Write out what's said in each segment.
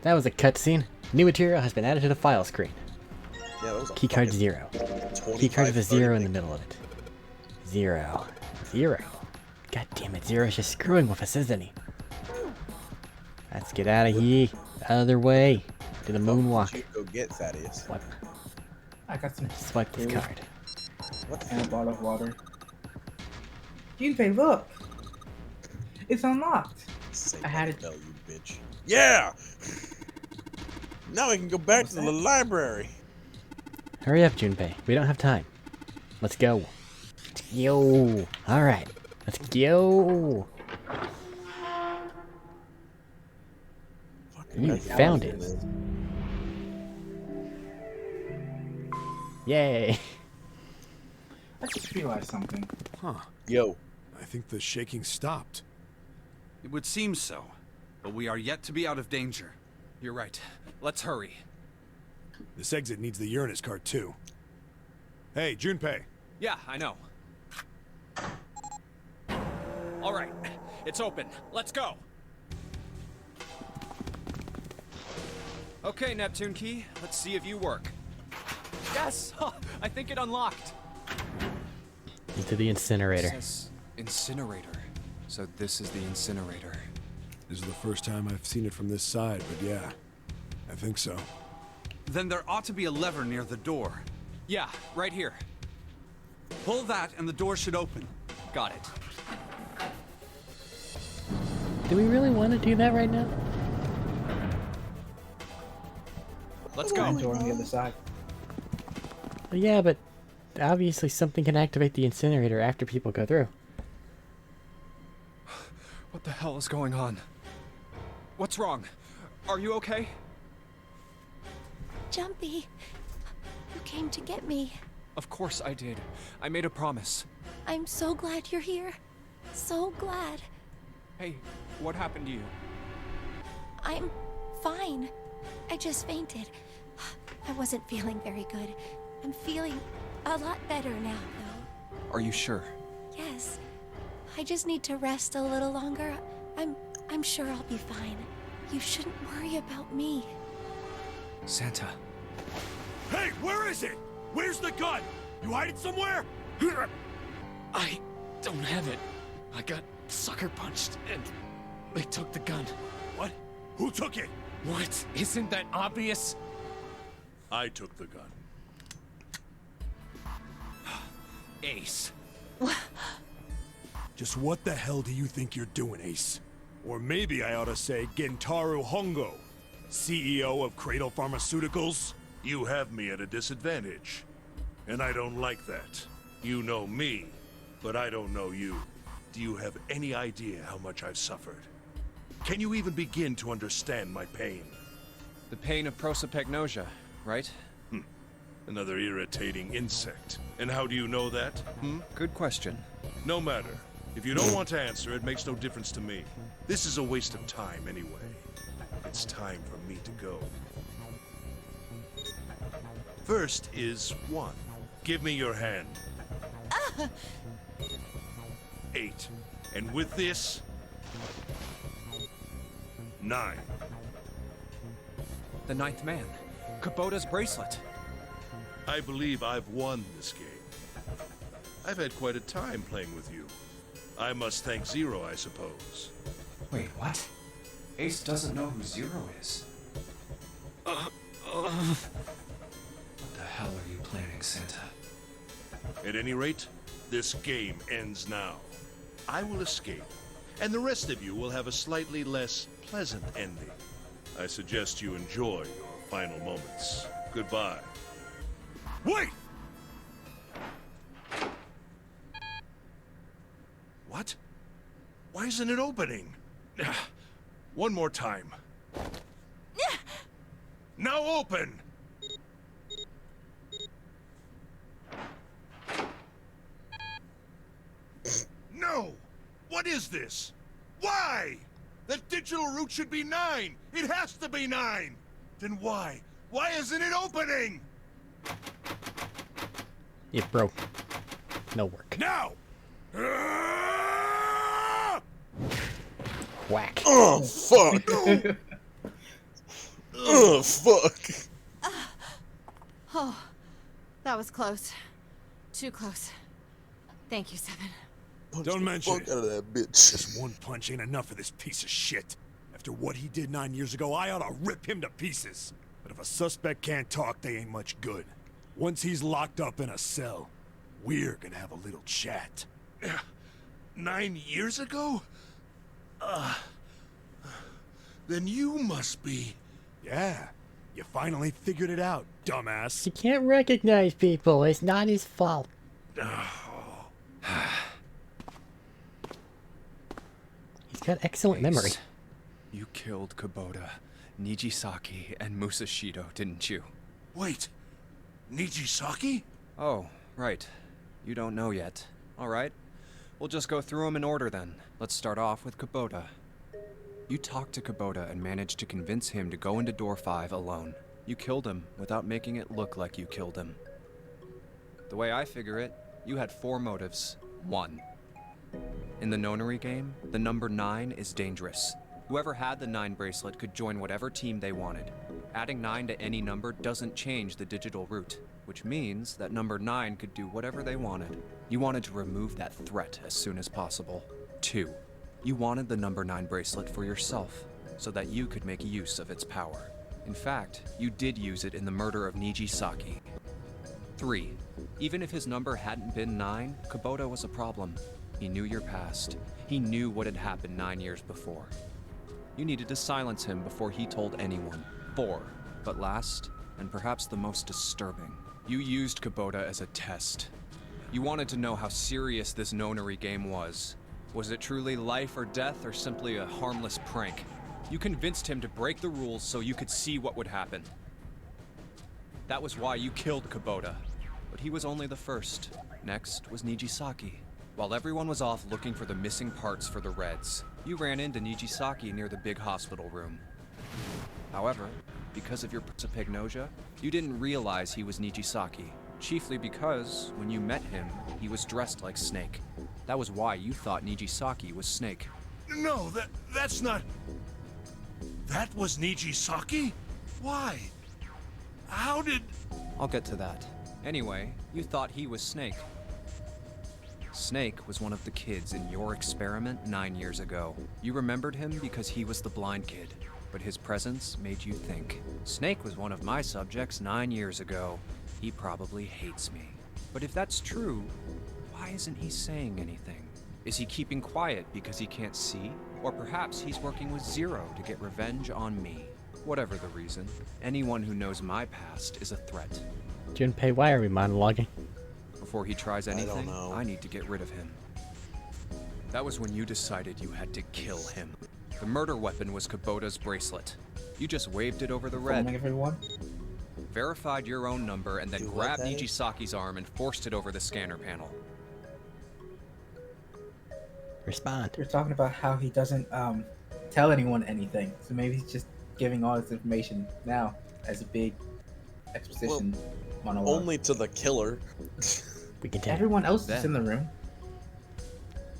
That was a cutscene. New material has been added to the file screen. Yeah, that was a Keycard fucking 0. 25, Keycard with a 0 in the 30 middle of it. 0. 0. God damn it, Zero's just screwing with us, isn't he? Let's get out of here. Other way. To the moonwalk. You go get Thaddeus. Swipe. I got some Swipe this food card. What? and a bottle of water. Junpei, look! It's unlocked. Say I had it. Tell you, bitch. Yeah. Now we can go back to the library. Hurry up, Junpei. We don't have time. Let's go. Let's go. Alright. Let's go. You found it. Yay. I just realized something. Huh. Yo. I think the shaking stopped. It would seem so, but we are yet to be out of danger. You're right. Let's hurry. This exit needs the Uranus card too. Hey, Junpei. Yeah, I know. All right, it's open. Let's go. Okay, Neptune Key, let's see if you work. Yes! I think it unlocked. Into the incinerator. It says incinerator. So this is the incinerator. This is the first time I've seen it from this side, but yeah, I think so. Then there ought to be a lever near the door. Yeah, right here. Pull that and the door should open. Got it. Do we really want to do that right now? Let's Giant go. door on the other side. Well, yeah, but obviously something can activate the incinerator after people go through. What the hell is going on? What's wrong? Are you okay? Jumpy, you came to get me. Of course I did. I made a promise. I'm so glad you're here. So glad. Hey, what happened to you? I'm fine. I just fainted. I wasn't feeling very good. I'm feeling a lot better now, though. Are you sure? Yes. I just need to rest a little longer. I'm sure I'll be fine. You shouldn't worry about me. Santa. Hey, where is it? Where's the gun? You hide it somewhere? I don't have it. I got sucker punched and they took the gun. What? Who took it? What? Isn't that obvious? I took the gun. Ace. Just what the hell do you think you're doing, Ace? Or maybe I ought to say Gentaro Hongo, CEO of Cradle Pharmaceuticals? You have me at a disadvantage. And I don't like that. You know me, but I don't know you. Do you have any idea how much I've suffered? Can you even begin to understand my pain? The pain of prosopagnosia, right? Another irritating insect. And how do you know that? Good question. No matter. If you don't want to answer, it makes no difference to me. This is a waste of time anyway. It's time for me to go. First is 1. Give me your hand. 8. And with this, 9. The ninth man. Kubota's bracelet. I believe I've won this game. I've had quite a time playing with you. I must thank Zero, I suppose. Wait, what? Ace doesn't know who Zero is. What the hell are you planning, Santa? At any rate, this game ends now. I will escape, and the rest of you will have a slightly less pleasant ending. I suggest you enjoy your final moments. Goodbye. Wait! What? Why isn't it opening? One more time. Now open! No! What is this? Why? The digital route should be 9! It has to be 9! Then why? Why isn't it opening? It broke. No work. Now! Whack. Oh, fuck. Ugh, fuck. Oh, that was close. Too close. Thank you, Seven. Punch Don't the mention fuck it. out of that bitch. Just one punch ain't enough for this piece of shit. After what he did 9 years ago, I ought to rip him to pieces. But if a suspect can't talk, they ain't much good. Once he's locked up in a cell, we're gonna have a little chat. 9 years ago? Then you must be... Yeah, you finally figured it out, dumbass. He can't recognize people. It's not his fault. He's got excellent memory. Ace, you killed Kubota, Nijisaki, and Musashido, didn't you? Wait, Nijisaki? Oh, right. You don't know yet. Alright. We'll just go through them in order then. Let's start off with Kubota. You talked to Kubota and managed to convince him to go into door 5 alone. You killed him without making it look like you killed him. The way I figure it, you had 4 motives. 1. In the nonary game, the number 9 is dangerous. Whoever had the 9 bracelet could join whatever team they wanted. Adding 9 to any number doesn't change the digital route, which means that number 9 could do whatever they wanted. You wanted to remove that threat as soon as possible. 2. You wanted the number 9 bracelet for yourself, so that you could make use of its power. In fact, you did use it in the murder of Nijisaki. 3. Even if his number hadn't been 9, Kubota was a problem. He knew your past. He knew what had happened 9 years before. You needed to silence him before he told anyone. 4. But last, and perhaps the most disturbing, you used Kubota as a test. You wanted to know how serious this nonary game was. Was it truly life or death, or simply a harmless prank? You convinced him to break the rules so you could see what would happen. That was why you killed Kubota. But he was only the first. Next was Nijisaki. While everyone was off looking for the missing parts for the Reds, you ran into Nijisaki near the big hospital room. However, because of your prosopagnosia, you didn't realize he was Nijisaki. Chiefly because, when you met him, he was dressed like Snake. That was why you thought Nijisaki was Snake. No, that's not... That was Nijisaki? Why? How did... I'll get to that. Anyway, you thought he was Snake. Snake was one of the kids in your experiment 9 years ago. You remembered him because he was the blind kid, but his presence made you think. Snake was one of my subjects 9 years ago. He probably hates me. But if that's true, why isn't he saying anything? Is he keeping quiet because he can't see? Or perhaps he's working with Zero to get revenge on me. Whatever the reason, anyone who knows my past is a threat. Junpei, why are we monologuing? Before he tries don't anything, know. I need to get rid of him. That was when you decided you had to kill him. The murder weapon was Kubota's bracelet. You just waved it over the Following red, everyone. verified your own number, and then Do what, grabbed Daddy? Nijisaki's arm and forced it over the scanner panel. Respond. You're talking about how he doesn't tell anyone anything, so maybe he's just giving all this information now as a big exposition monologue. Only to the killer. We continue. Everyone else Then- is in the room.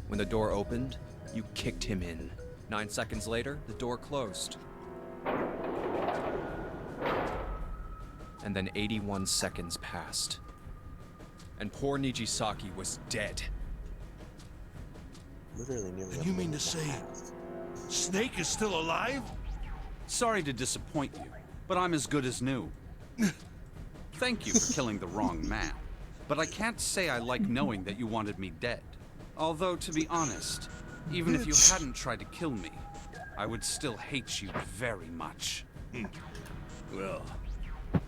When the door opened, you kicked him in. 9 seconds later, the door closed. And then 81 seconds passed. And poor Nijisaki was dead. Literally never. And you mean to say Snake is still alive? Sorry to disappoint you, but I'm as good as new. Thank you for killing the wrong man. But I can't say I like knowing that you wanted me dead. Although, to be honest, even if you hadn't tried to kill me, I would still hate you very much. Well,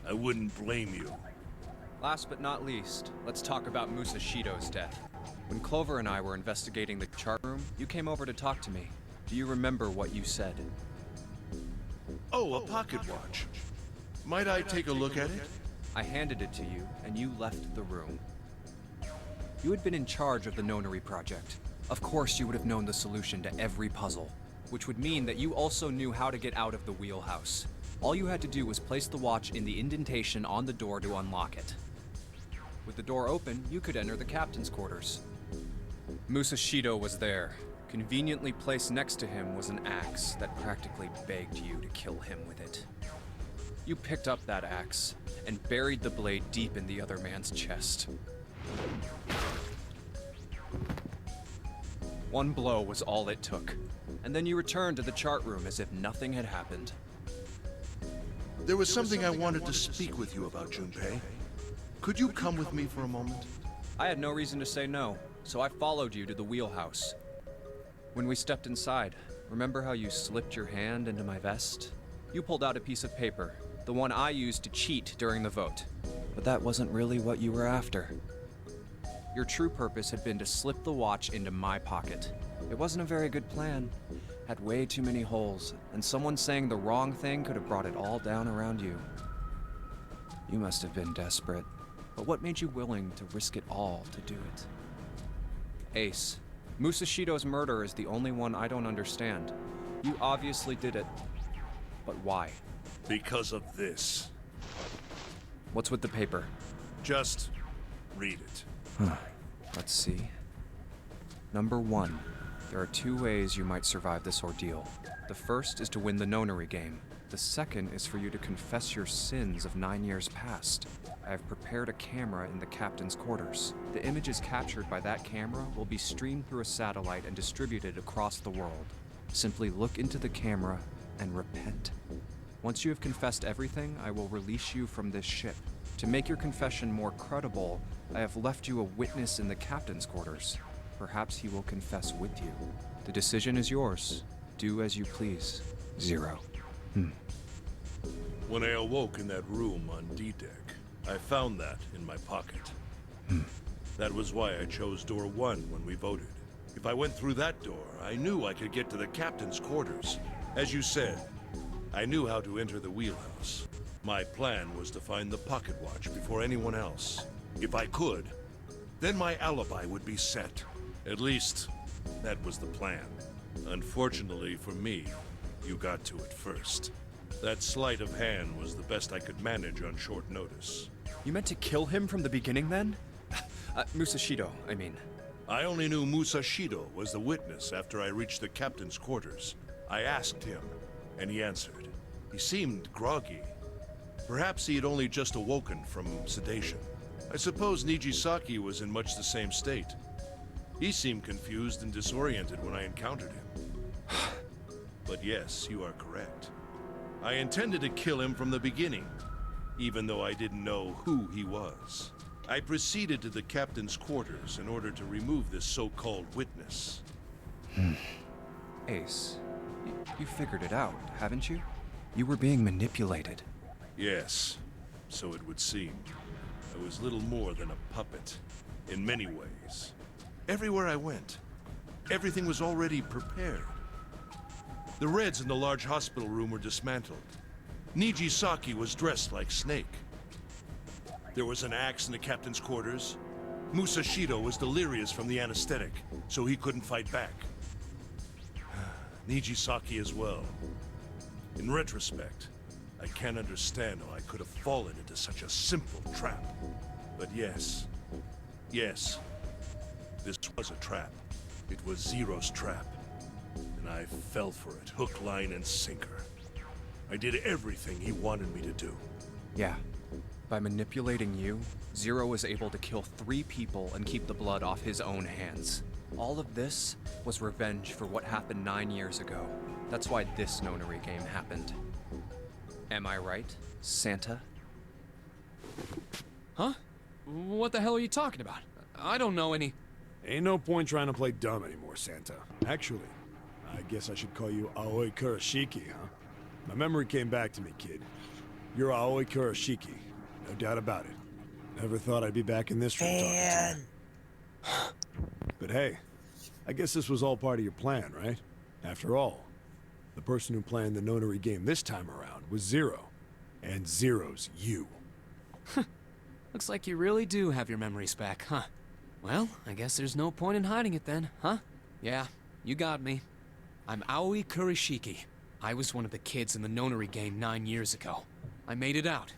I wouldn't blame you. Last but not least, let's talk about Musashido's death. When Clover and I were investigating the chart room, you came over to talk to me. Do you remember what you said? Oh, a pocket watch. Might I take a look at it? I handed it to you, and you left the room. You had been in charge of the Nonary project. Of course you would have known the solution to every puzzle, which would mean that you also knew how to get out of the wheelhouse. All you had to do was place the watch in the indentation on the door to unlock it. With the door open, you could enter the captain's quarters. Musashido was there. Conveniently placed next to him was an axe that practically begged you to kill him with it. You picked up that axe and buried the blade deep in the other man's chest. One blow was all it took, and then you returned to the chart room as if nothing had happened. There was something I wanted to speak with you about, Junpei. Could you come with me for a moment? I had no reason to say no, so I followed you to the wheelhouse. When we stepped inside, remember how you slipped your hand into my vest? You pulled out a piece of paper, the one I used to cheat during the vote. But that wasn't really what you were after. Your true purpose had been to slip the watch into my pocket. It wasn't a very good plan. Had way too many holes, and someone saying the wrong thing could have brought it all down around you. You must have been desperate. But what made you willing to risk it all to do it? Ace, Musashido's murder is the only one I don't understand. You obviously did it. But why? Because of this. What's with the paper? Just read it. Let's see. Number 1. There are 2 ways you might survive this ordeal. The first is to win the nonary game. The second is for you to confess your sins of 9 years past. I have prepared a camera in the captain's quarters. The images captured by that camera will be streamed through a satellite and distributed across the world. Simply look into the camera and repent. Once you have confessed everything, I will release you from this ship. To make your confession more credible, I have left you a witness in the captain's quarters. Perhaps he will confess with you. The decision is yours. Do as you please. Zero. When I awoke in that room on D-Deck, I found that in my pocket. That was why I chose door 1 when we voted. If I went through that door, I knew I could get to the captain's quarters. As you said, I knew how to enter the wheelhouse. My plan was to find the pocket watch before anyone else. If I could, then my alibi would be set. At least, that was the plan. Unfortunately for me, you got to it first. That sleight of hand was the best I could manage on short notice. You meant to kill him from the beginning then? Musashido, I mean. I only knew Musashido was the witness after I reached the captain's quarters. I asked him, and he answered. He seemed groggy. Perhaps he had only just awoken from sedation. I suppose Nijisaki was in much the same state. He seemed confused and disoriented when I encountered him. But yes, you are correct. I intended to kill him from the beginning, even though I didn't know who he was. I proceeded to the captain's quarters in order to remove this so-called witness. Ace, you figured it out, haven't you? You were being manipulated. Yes, so it would seem. I was little more than a puppet, in many ways. Everywhere I went, everything was already prepared. The Reds in the large hospital room were dismantled. Nijisaki was dressed like Snake. There was an axe in the captain's quarters. Musashido was delirious from the anesthetic, so he couldn't fight back. Nijisaki as well. In retrospect, I can't understand how I could have fallen into such a simple trap. But yes, this was a trap. It was Zero's trap. And I fell for it, hook, line, and sinker. I did everything he wanted me to do. Yeah. By manipulating you, Zero was able to kill 3 people and keep the blood off his own hands. All of this was revenge for what happened 9 years ago. That's why this nonary game happened. Am I right, Santa? Huh? What the hell are you talking about? I don't know any... Ain't no point trying to play dumb anymore, Santa. Actually, I guess I should call you Aoi Kurashiki, huh? My memory came back to me, kid. You're Aoi Kurashiki. No doubt about it. Never thought I'd be back in this room talking to you. But hey, I guess this was all part of your plan, right? After all, the person who planned the nonary game this time around was Zero. And Zero's you. Looks like you really do have your memories back, huh? Well, I guess there's no point in hiding it then, huh? Yeah, you got me. I'm Aoi Kurashiki. I was one of the kids in the nonary game 9 years ago. I made it out.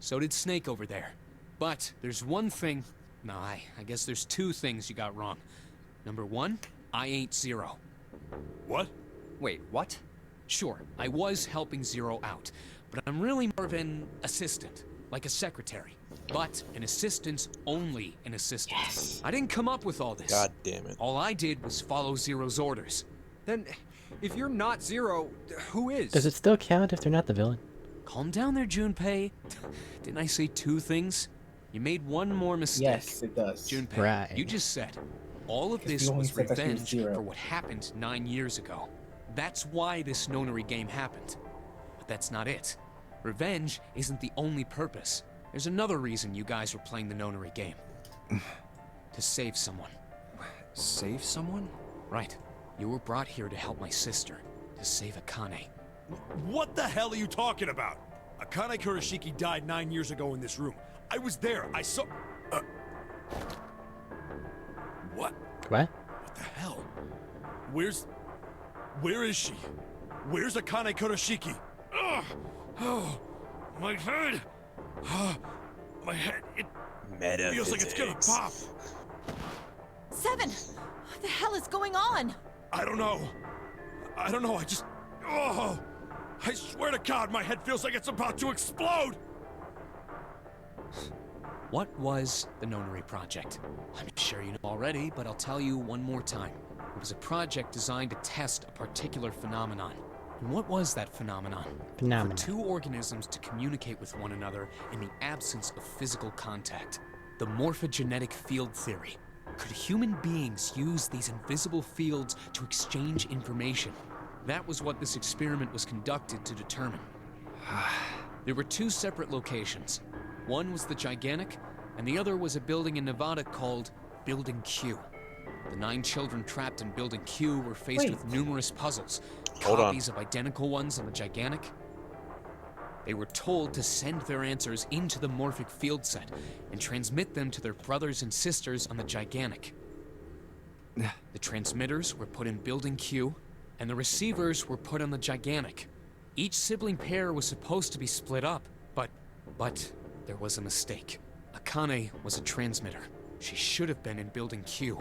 So did Snake over there. But there's one thing... No, I guess there's 2 things you got wrong. Number 1, I ain't Zero. What? Wait, what? Sure, I was helping Zero out. but I'm really more of an assistant, like a secretary. But an assistant's only an assistant. Yes. I didn't come up with all this. God damn it. All I did was follow Zero's orders. Then, if you're not Zero, who is? Does it still count if they're not the villain? Calm down there, Junpei. Didn't I say 2 things? You made one more mistake. Yes, it does. Junpei, Right. you just said all of 'Cause this you only was said that she was revenge Zero. for what happened 9 years ago. That's why this nonary game happened. But that's not it. Revenge isn't the only purpose. There's another reason you guys were playing the nonary game. To save someone. Save someone? Right. You were brought here to help my sister. To save Akane. What the hell are you talking about? Akane Kurashiki died 9 years ago in this room. I was there. I saw... What? What? What the hell? Where is she? Where's Akane Kurashiki? Ugh! Oh, my head! My head, it feels like it's gonna pop. 7! What the hell is going on? I don't know. I just... Oh! I swear to God, my head feels like it's about to explode! What was the Nonary Project? I'm sure you know already, but I'll tell you one more time. It was a project designed to test a particular phenomenon. And what was that phenomenon? Phenomenon. For 2 organisms to communicate with one another in the absence of physical contact. The morphogenetic field theory. Could human beings use these invisible fields to exchange information? That was what this experiment was conducted to determine. There were 2 separate locations. One was the Gigantic, and the other was a building in Nevada called Building Q. The 9 children trapped in Building Q were faced with numerous puzzles, Hold on. copies of identical ones on the Gigantic. They were told to send their answers into the morphic field set and transmit them to their brothers and sisters on the Gigantic. The transmitters were put in Building Q, and the receivers were put on the Gigantic. Each sibling pair was supposed to be split up, but there was a mistake. Akane was a transmitter. She should have been in Building Q.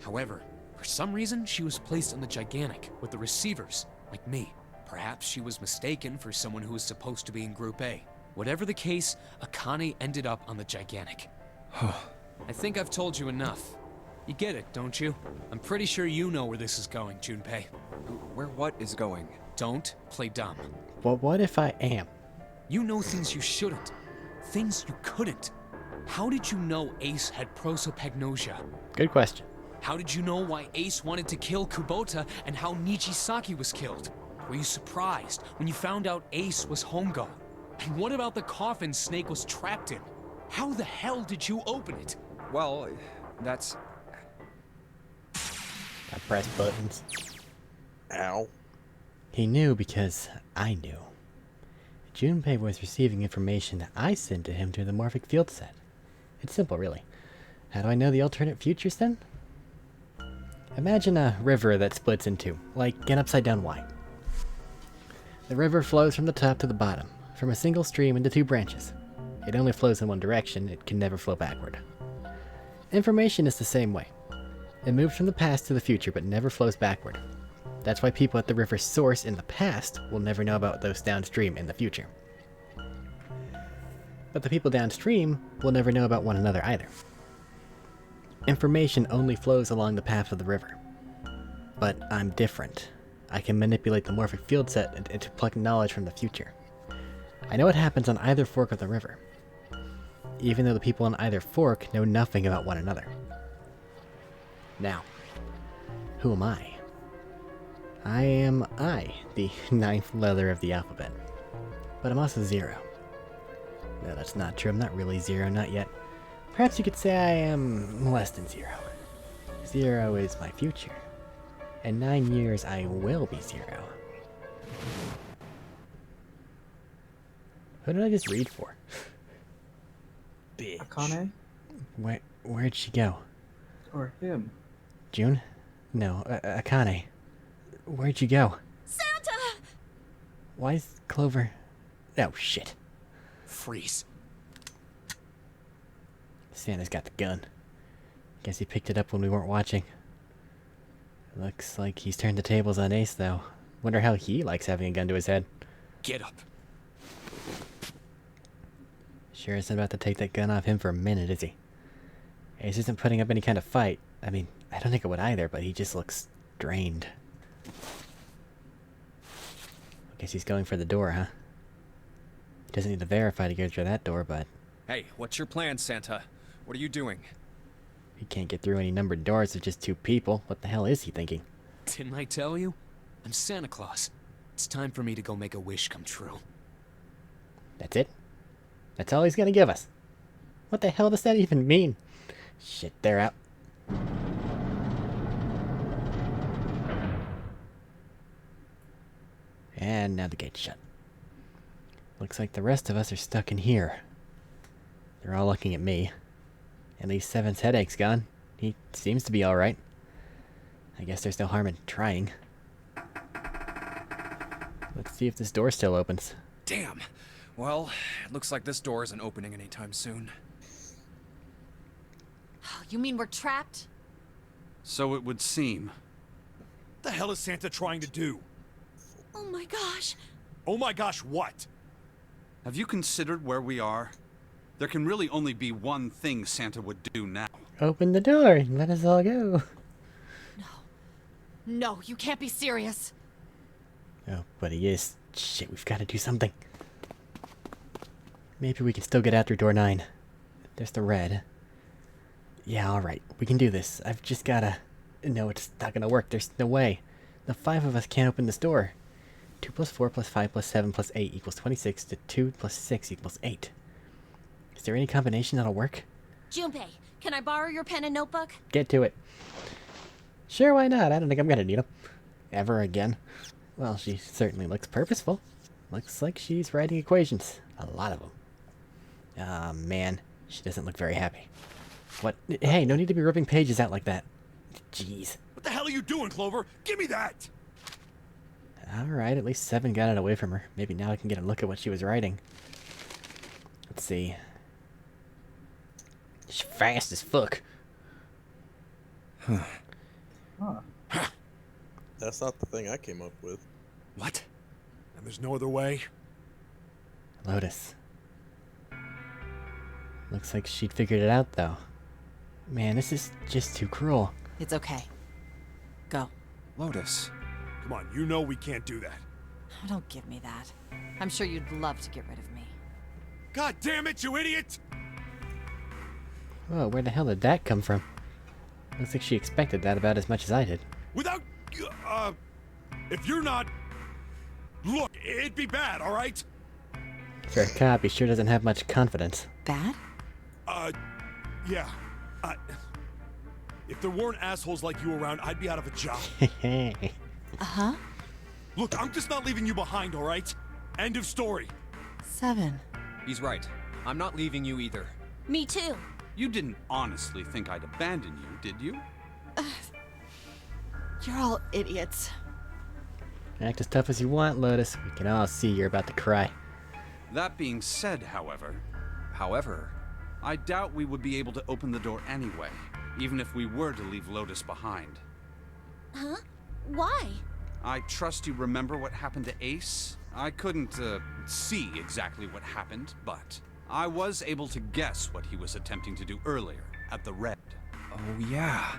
However, for some reason, she was placed on the Gigantic with the receivers, like me. Perhaps she was mistaken for someone who was supposed to be in Group A. Whatever the case, Akane ended up on the Gigantic. I think I've told you enough. You get it, don't you? I'm pretty sure you know where this is going, Junpei. Where what is going? Don't play dumb. Well, what if I am? You know things you shouldn't. Things you couldn't. How did you know Ace had prosopagnosia? Good question. How did you know why Ace wanted to kill Kubota and how Nijisaki was killed? Were you surprised when you found out Ace was Hongo? And what about the coffin Snake was trapped in? How the hell did you open it? Well, that's... I press buttons. Ow. He knew because I knew. Junpei was receiving information that I sent to him through the morphic field set. It's simple, really. How do I know the alternate futures, then? Imagine a river that splits in 2, like an upside-down Y. The river flows from the top to the bottom, from a single stream into 2 branches. It only flows in one direction, it can never flow backward. Information is the same way. It moves from the past to the future, but never flows backward. That's why people at the river's source in the past will never know about those downstream in the future. But the people downstream will never know about one another either. Information only flows along the path of the river. But I'm different. I can manipulate the morphic field set and to pluck knowledge from the future. I know what happens on either fork of the river, even though the people on either fork know nothing about one another. Now, who am I? I am I, the 9th letter of the alphabet. But I'm also 0. No, that's not true. I'm not really 0, not yet. Perhaps you could say I am less than 0. 0 is my future. In 9 years, I will be 0. Who did I just read for? Bitch. Akane? Where'd she go? Or him? June? No, Akane. Where'd you go? Santa! Why is Clover... Oh, shit. Freeze. Santa's got the gun. Guess he picked it up when we weren't watching. Looks like he's turned the tables on Ace, though. Wonder how he likes having a gun to his head. Get up. Sure isn't about to take that gun off him for a minute, is he? Ace isn't putting up any kind of fight. I mean, I don't think it would either, but he just looks drained. Guess he's going for the door, huh? He doesn't need to verify to go through that door, but... Hey, what's your plan, Santa? What are you doing? He can't get through any numbered doors with just 2 people. What the hell is he thinking? Didn't I tell you? I'm Santa Claus. It's time for me to go make a wish come true. That's it? That's all he's gonna give us? What the hell does that even mean? Shit, they're out. And now the gate's shut. Looks like the rest of us are stuck in here. They're all looking at me. At least Seven's headache's gone. He seems to be alright. I guess there's no harm in trying. Let's see if this door still opens. Damn. Well, it looks like this door isn't opening anytime soon. You mean we're trapped? So it would seem. What the hell is Santa trying to do? Oh my gosh. Oh my gosh, what? Have you considered where we are? There can really only be one thing Santa would do now. Open the door and let us all go. No, you can't be serious. Oh, but he is. Shit, we've got to do something. Maybe we can still get out through door 9. There's the red. Yeah, alright. We can do this. I've just gotta... No, it's not gonna work. There's no way. The 5 of us can't open this door. 2 plus 4 plus 5 plus 7 plus 8 equals 26 to 2 plus 6 equals 8. Is there any combination that'll work? Junpei, can I borrow your pen and notebook? Get to it. Sure, why not? I don't think I'm gonna need them. Ever again. Well, she certainly looks purposeful. Looks like she's writing equations. A lot of them. Ah, man. She doesn't look very happy. What? Hey, no need to be ripping pages out like that. Jeez. What the hell are you doing, Clover? Give me that! Alright, at least 7 got it away from her. Maybe now I can get a look at what she was writing. Let's see. She's fast as fuck. Huh. That's not the thing I came up with. What? And there's no other way? Lotus. Looks like she'd figured it out, though. Man, this is just too cruel. It's okay. Go. Lotus. Come on, you know we can't do that. Oh, don't give me that. I'm sure you'd love to get rid of me. God damn it, you idiot! Whoa, where the hell did that come from? Looks like she expected that about as much as I did. Without... if you're not... Look, it'd be bad, alright? For a cop, he sure doesn't have much confidence. Bad? Yeah. If there weren't assholes like you around, I'd be out of a job. Uh-huh. Look, I'm just not leaving you behind, alright? End of story. 7. He's right. I'm not leaving you either. Me too. You didn't honestly think I'd abandon you, did you? You're all idiots. Act as tough as you want, Lotus. We can all see you're about to cry. That being said, however, I doubt we would be able to open the door anyway, even if we were to leave Lotus behind. Huh? Why? I trust you remember what happened to Ace? I couldn't, see exactly what happened, but I was able to guess what he was attempting to do earlier at the Red. Oh, yeah.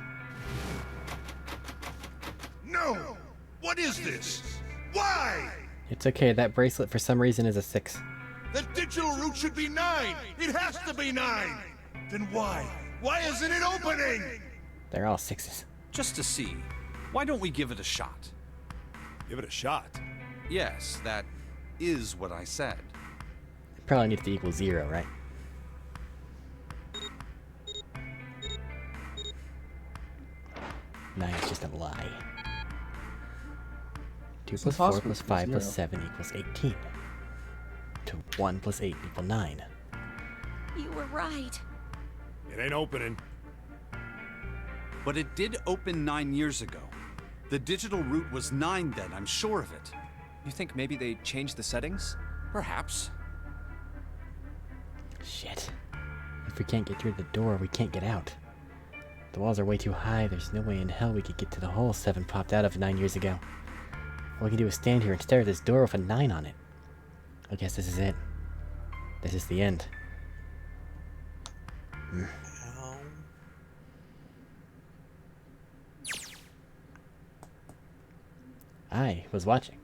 No! What is this? Why? It's okay, that bracelet for some reason is a 6. The digital route should be 9! It has to be 9! Then why? Why isn't it opening? They're all 6s. Just to see, why don't we give it a shot? Give it a shot. Yes, that is what I said. It probably needs to equal 0, right? Nine is just a lie. 2 It's plus 4 impossible plus to 5 plus 0. 7 equals 18. To 1 plus 8 equals 9. You were right. It ain't opening. But it did open 9 years ago. The digital route was 9 then, I'm sure of it. You think maybe they changed the settings? Perhaps. Shit. If we can't get through the door, we can't get out. The walls are way too high, there's no way in hell we could get to the hole 7 popped out of 9 years ago. All we can do is stand here and stare at this door with a 9 on it. I guess this is it. This is the end. Ow. I was watching.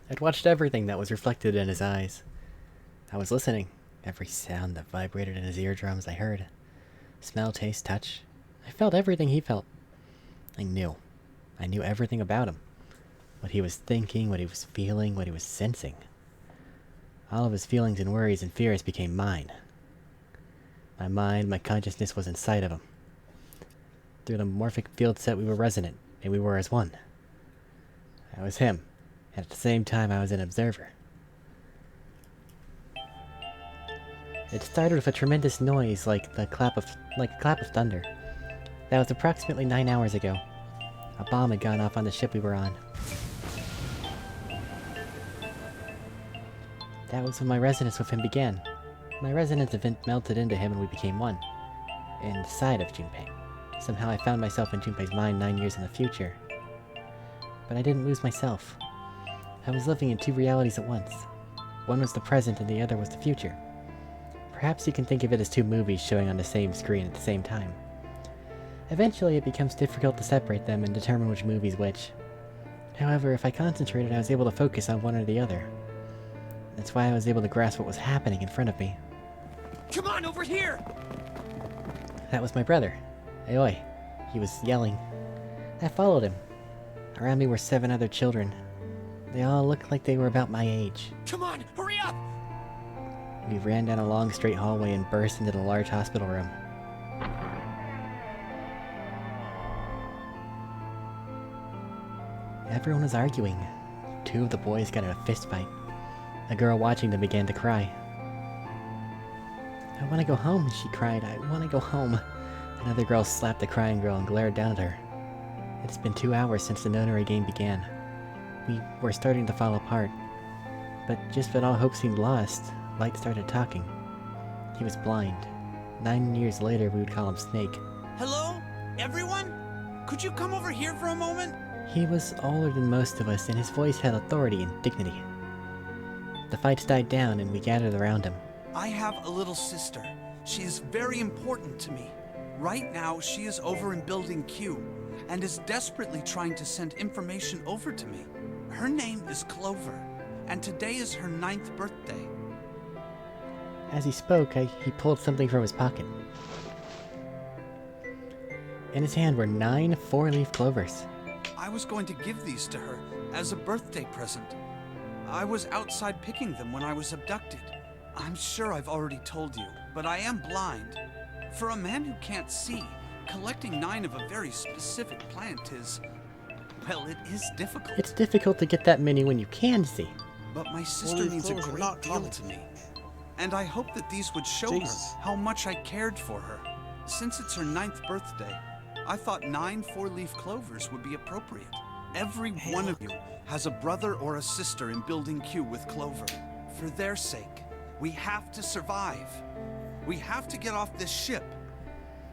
I'd watched everything that was reflected in his eyes. I was listening. Every sound that vibrated in his eardrums I heard. Smell, taste, touch. I felt everything he felt. I knew. I knew everything about him. What he was thinking, what he was feeling, what he was sensing. All of his feelings and worries and fears became mine. My mind, my consciousness was inside of him. Through the morphic field set we were resonant, and we were as one. I was him, and at the same time I was an observer. It started with a tremendous noise like a clap of thunder. That was approximately 9 hours ago. A bomb had gone off on the ship we were on. That was when my resonance with him began. My resonance event melted into him and we became one. Inside of Junpei. Somehow I found myself in Junpei's mind 9 years in the future. But I didn't lose myself. I was living in two realities at once. One was the present and the other was the future. Perhaps you can think of it as two movies showing on the same screen at the same time. Eventually it becomes difficult to separate them and determine which movie's which. However, if I concentrated, I was able to focus on one or the other. That's why I was able to grasp what was happening in front of me. Come on, over here! That was my brother, Aoi. He was yelling. I followed him. Around me were 7 other children. They all looked like they were about my age. Come on, hurry up! We ran down a long straight hallway and burst into the large hospital room. Everyone was arguing. 2 of the boys got in a fist fight. A girl watching them began to cry. I want to go home, she cried. I want to go home. Another girl slapped the crying girl and glared down at her. It's been 2 hours since the notary game began. We were starting to fall apart. But just when all hope seemed lost, Light started talking. He was blind. 9 years later, we would call him Snake. Hello? Everyone? Could you come over here for a moment? He was older than most of us, and his voice had authority and dignity. The fights died down, and we gathered around him. I have a little sister. She is very important to me. Right now, she is over in Building Q, and is desperately trying to send information over to me. Her name is Clover, and today is her 9th birthday. As he spoke, he pulled something from his pocket. In his hand were 9 4-leaf clovers. I was going to give these to her as a birthday present. I was outside picking them when I was abducted. I'm sure I've already told you, but I am blind. For a man who can't see, collecting 9 of a very specific plant is... well, it is difficult. It's difficult to get that many when you can see. But my sister means a great deal to me. And I hope that these would show her how much I cared for her. Since it's her 9th birthday, I thought 9 4-leaf clovers would be appropriate. Every one of you has a brother or a sister in Building Q with Clover. For their sake, we have to survive. We have to get off this ship.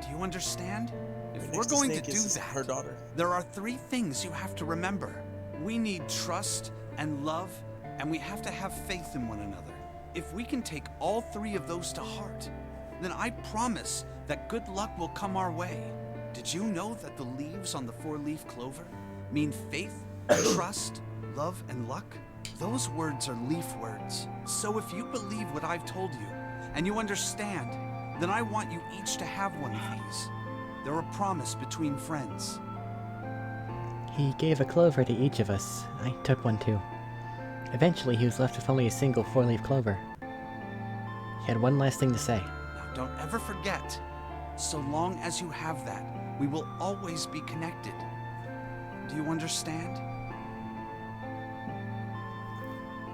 Do you understand? If we're going to do that, her daughter. There are 3 things you have to remember. We need trust and love, and we have to have faith in one another. If we can take all 3 of those to heart, then I promise that good luck will come our way. Did you know that the leaves on the 4-leaf clover mean faith, trust, love, and luck? Those words are leaf words. So if you believe what I've told you, and you understand, then I want you each to have one of these. They're a promise between friends. He gave a clover to each of us. I took one too. Eventually, he was left with only a single 4-leaf clover. He had one last thing to say. Now, don't ever forget. So long as you have that, we will always be connected. Do you understand?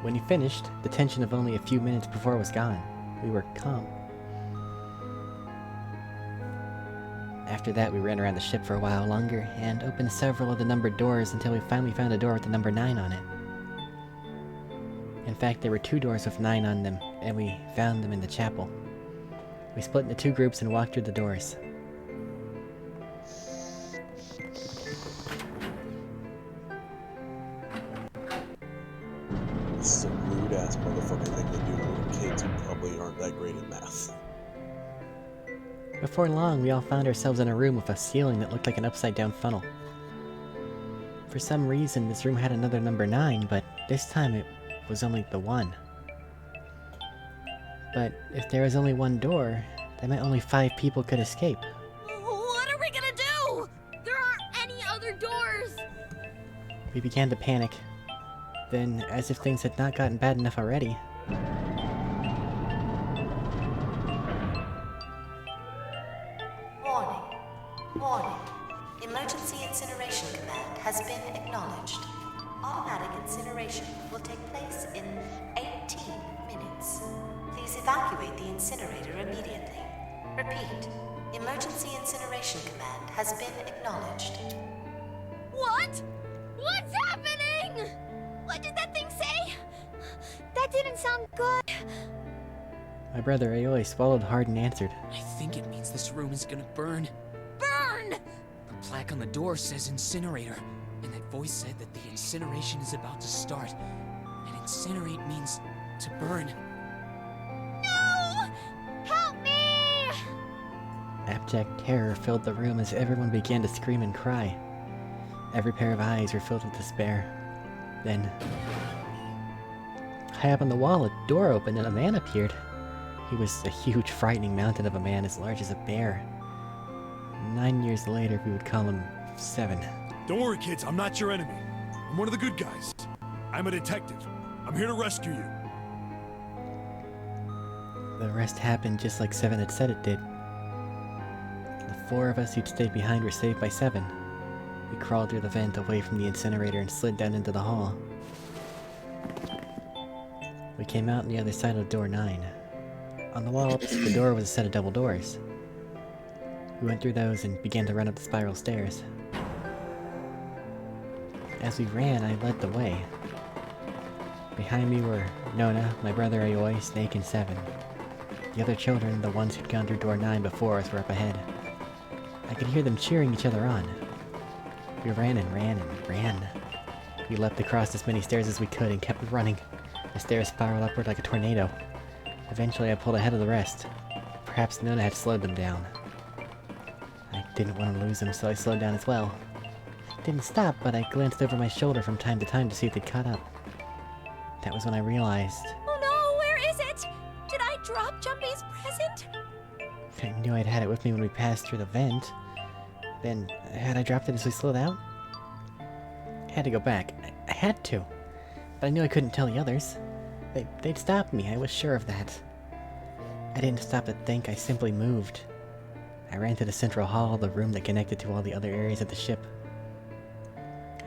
When he finished, the tension of only a few minutes before was gone. We were calm. After that, we ran around the ship for a while longer, and opened several of the numbered doors until we finally found a door with the number 9 on it. In fact, there were 2 doors with 9 on them, and we found them in the chapel. We split into 2 groups and walked through the doors. This is a rude-ass motherfucking thing to do to kids who probably aren't that great at math. Before long, we all found ourselves in a room with a ceiling that looked like an upside-down funnel. For some reason, this room had another number 9, but this time it was only the 1. But if there was only one door, that meant only 5 people could escape. What are we gonna do? There aren't any other doors. We began to panic. Then, as if things had not gotten bad enough already, Warning. Warning. Emergency incineration command has been acknowledged. Automatic incineration will take place in 18 minutes. Please evacuate the incinerator immediately. Repeat. Emergency incineration command has been acknowledged. What? What's happening? What did that thing say? That didn't sound good. my brother Aoi swallowed hard and answered. I think it means this room is gonna burn. Burn! The plaque on the door says incinerator, and that voice said that the incineration is about to start. And incinerate means to burn. No! Help me! Abject terror filled the room as everyone began to scream and cry. Every pair of eyes were filled with despair. Then, high up on the wall, a door opened and a man appeared. He was a huge, frightening mountain of a man as large as a bear. 9 years later, we would call him 7. Don't worry, kids. I'm not your enemy. I'm one of the good guys. I'm a detective. I'm here to rescue you. The rest happened just like 7 had said it did. The 4 of us who'd stayed behind were saved by 7. We crawled through the vent away from the incinerator and slid down into the hall. We came out on the other side of door 9. On the wall opposite the door was a set of double doors. We went through those and began to run up the spiral stairs. As we ran, I led the way. Behind me were Nona, my brother Aoi, Snake, and 7. The other children, the ones who'd gone through door 9 before us, were up ahead. I could hear them cheering each other on. We ran and ran and ran. We leapt across as many stairs as we could and kept running. The stairs spiraled upward like a tornado. Eventually, I pulled ahead of the rest. Perhaps Nona had slowed them down. I didn't want to lose them, so I slowed down as well. Didn't stop, but I glanced over my shoulder from time to time to see if they'd caught up. That was when I realized Oh no, where is it? Did I drop Jumpy's present? I knew I'd had it with me when we passed through the vent. Then, had I dropped it as we slowed out? I had to go back. I had to. But I knew I couldn't tell the others. They'd stop me, I was sure of that. I didn't stop to think, I simply moved. I ran to the central hall, the room that connected to all the other areas of the ship.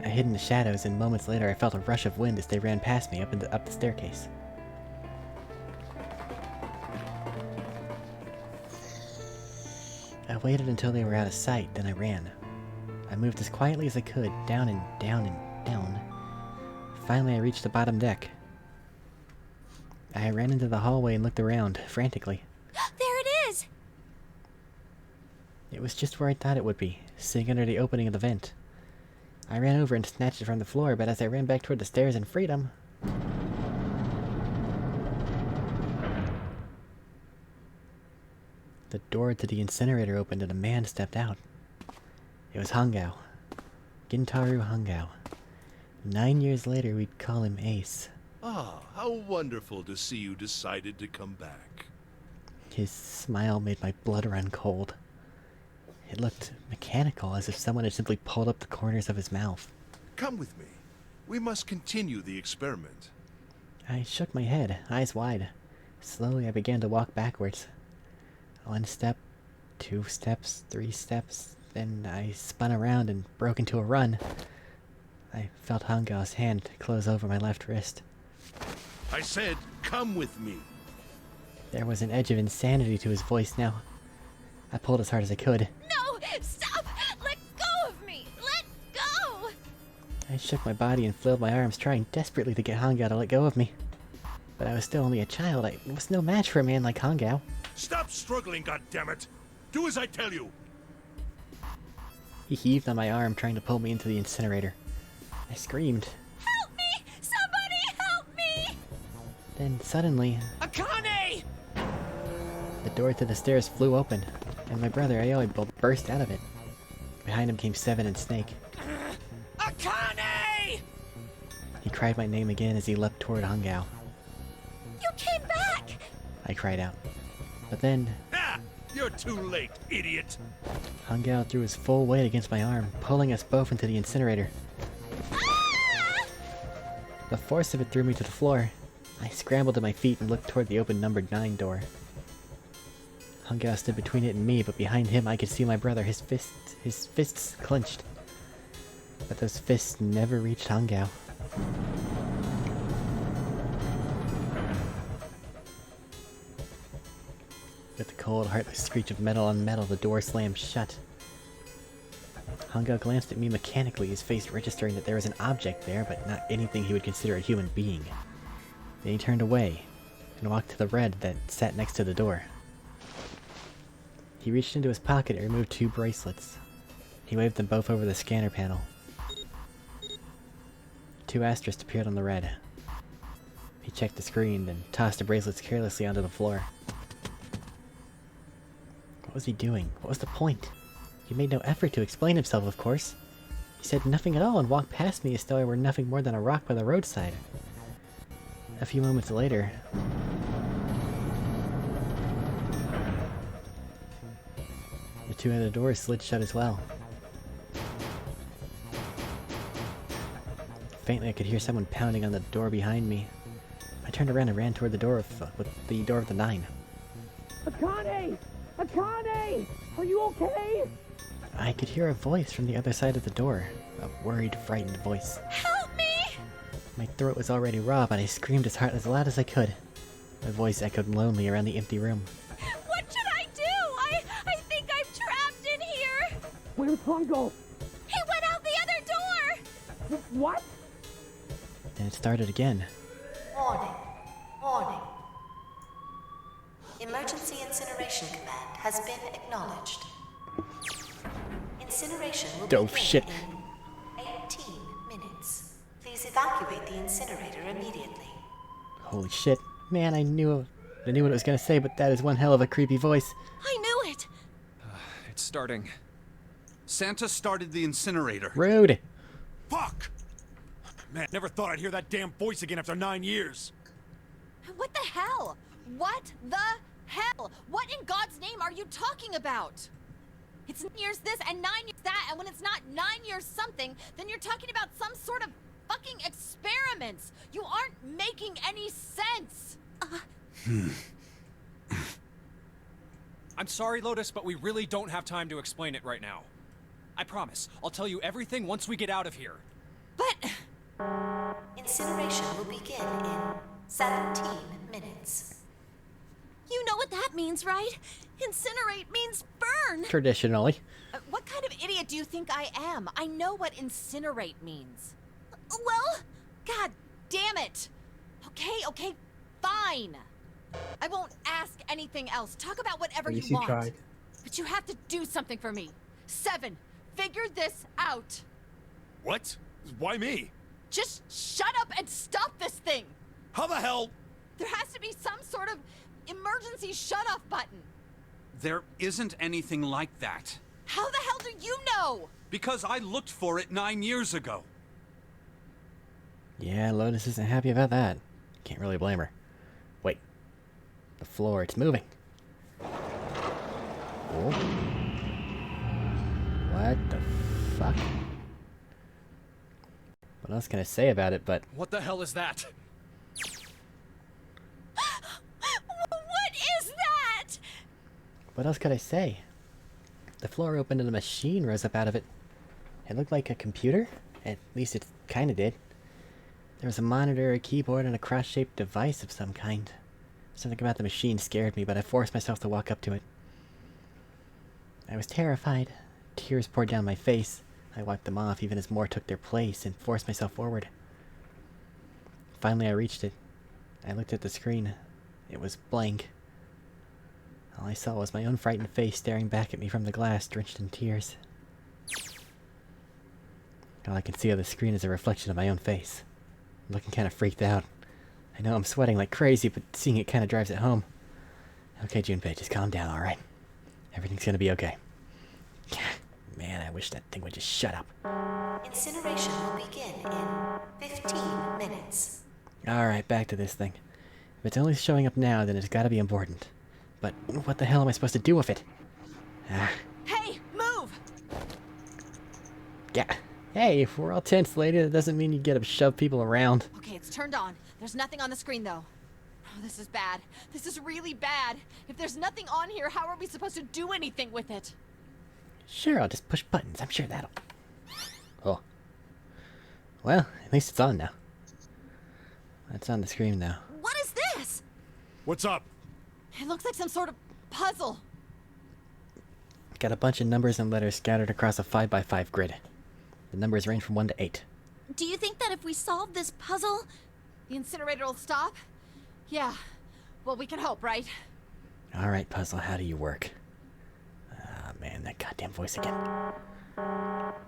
I hid in the shadows, and moments later I felt a rush of wind as they ran past me up the staircase. I waited until they were out of sight, then I ran. I moved as quietly as I could, down and down and down. Finally, I reached the bottom deck. I ran into the hallway and looked around, frantically. There it is! It was just where I thought it would be, sitting under the opening of the vent. I ran over and snatched it from the floor, but as I ran back toward the stairs in freedom... the door to the incinerator opened and a man stepped out. It was Hangao. Gintaru Hangao. 9 years later, we'd call him Ace. Ah, how wonderful to see you decided to come back. His smile made my blood run cold. It looked mechanical, as if someone had simply pulled up the corners of his mouth. Come with me. We must continue the experiment. I shook my head, eyes wide. Slowly, I began to walk backwards. 1 step, 2 steps, 3 steps, then I spun around and broke into a run. I felt Hangao's hand close over my left wrist. I said, come with me. There was an edge of insanity to his voice now. I pulled as hard as I could. No! Stop! Let go of me! Let go! I shook my body and flailed my arms, trying desperately to get Hangao to let go of me. But I was still only a child. I was no match for a man like Hangao. Stop struggling, goddammit! Do as I tell you! He heaved on my arm, trying to pull me into the incinerator. I screamed. Help me! Somebody help me! Then suddenly, Akane! the door to the stairs flew open. And my brother, Aoi, burst out of it. Behind him came Seven and Snake. Akane! He cried my name again as he leapt toward Hangao. You came back! I cried out. But then, Ha! You're too late, idiot! Hangao threw his full weight against my arm, pulling us both into the incinerator. Ah! The force of it threw me to the floor. I scrambled to my feet and looked toward the open numbered 9 door. Hangao stood between it and me, but behind him I could see my brother, his fists clenched. But those fists never reached Hangao. With the cold, heartless screech of metal on metal, the door slammed shut. Hangao glanced at me mechanically, his face registering that there was an object there, but not anything he would consider a human being. Then he turned away, and walked to the red that sat next to the door. He reached into his pocket and removed 2 bracelets. He waved them both over the scanner panel. 2 asterisks appeared on the red. He checked the screen, then tossed the bracelets carelessly onto the floor. What was he doing? What was the point? He made no effort to explain himself, of course. He said nothing at all and walked past me as though I were nothing more than a rock by the roadside. A few moments later, the 2 other doors slid shut as well. Faintly, I could hear someone pounding on the door behind me. I turned around and ran toward the door of the 9. Akane! Akane! Are you okay? I could hear a voice from the other side of the door. A worried, frightened voice. Help me! My throat was already raw, but I screamed as loud as I could. My voice echoed lonely around the empty room. What should I do? I think I'm trapped in here! Where's Hongo? He went out the other door! What? Then it started again. Warning. Warning. Emergency Incineration Command has been acknowledged. Incineration will begin shit. in 18 minutes. Please evacuate the incinerator immediately. Holy shit. Man, I knew what it was gonna say, but that is one hell of a creepy voice. I knew it! It's starting. Santa started the incinerator. Rude! Fuck! Man, never thought I'd hear that damn voice again after 9 years. What the hell? What the hell? What in God's name are you talking about? It's 9 years this and 9 years that, and when it's not 9 years something, then you're talking about some sort of fucking experiments. You aren't making any sense. I'm sorry, Lotus, but we really don't have time to explain it right now. I promise, I'll tell you everything once we get out of here. But... Incineration will begin in 17 minutes. You know what that means, right? Incinerate means burn. Traditionally. What kind of idiot do you think I am? I know what incinerate means. Well, god damn it. Okay, fine. I won't ask anything else. Talk about whatever At you least you want. tried. But you have to do something for me. 7, figure this out. What? Why me? Just shut up and stop this thing. How the hell? There has to be some sort of emergency shut-off button. There isn't anything like that. How the hell do you know? Because I looked for it 9 years ago. Yeah, Lotus isn't happy about that. Can't really blame her. Wait. The floor, it's moving. Oh. What the fuck? What else can I say about it, but... What the hell is that? What is that? What else could I say? The floor opened and a machine rose up out of it. It looked like a computer. At least it kinda did. There was a monitor, a keyboard, and a cross-shaped device of some kind. Something about the machine scared me, but I forced myself to walk up to it. I was terrified. Tears poured down my face. I wiped them off even as more took their place and forced myself forward. Finally, I reached it. I looked at the screen. It was blank. All I saw was my own frightened face staring back at me from the glass, drenched in tears. All I can see on the screen is a reflection of my own face. I'm looking kind of freaked out. I know I'm sweating like crazy, but seeing it kind of drives it home. Okay, Junpei, just calm down, alright? Everything's gonna be okay. Man, I wish that thing would just shut up. Incineration will begin in 15 minutes. Alright, back to this thing. If it's only showing up now, then it's gotta be important. But what the hell am I supposed to do with it? Ah. Hey, move! Yeah. Hey, if we're all tense, lady, that doesn't mean you get to shove people around. Okay, it's turned on. There's nothing on the screen, though. Oh, this is bad. This is really bad. If there's nothing on here, how are we supposed to do anything with it? Sure, I'll just push buttons. I'm sure that'll... Oh. Well, at least it's on now. It's on the screen now. What is this? What's up? It looks like some sort of puzzle. Got a bunch of numbers and letters scattered across a 5x5 grid. The numbers range from 1 to 8. Do you think that if we solve this puzzle, the incinerator will stop? Yeah. Well, we can hope, right? Alright, puzzle, how do you work? Ah, man, that goddamn voice again.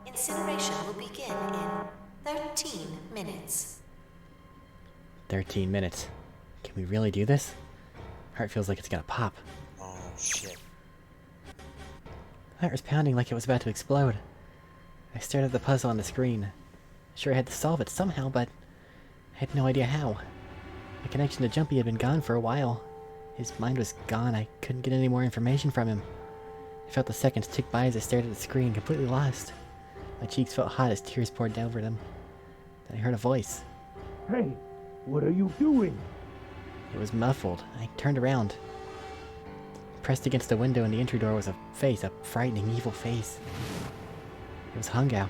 Incineration will begin in 13 minutes. 13 minutes. Can we really do this? Heart feels like it's gonna pop. Oh, shit. Heart was pounding like it was about to explode. I stared at the puzzle on the screen. Sure, I had to solve it somehow, but I had no idea how. My connection to Jumpy had been gone for a while. His mind was gone. I couldn't get any more information from him. I felt the seconds tick by as I stared at the screen, completely lost. My cheeks felt hot as tears poured down over them. Then I heard a voice. Hey, what are you doing? It was muffled. I turned around. Pressed against the window in the entry door was a face, a frightening, evil face. It was Hungao.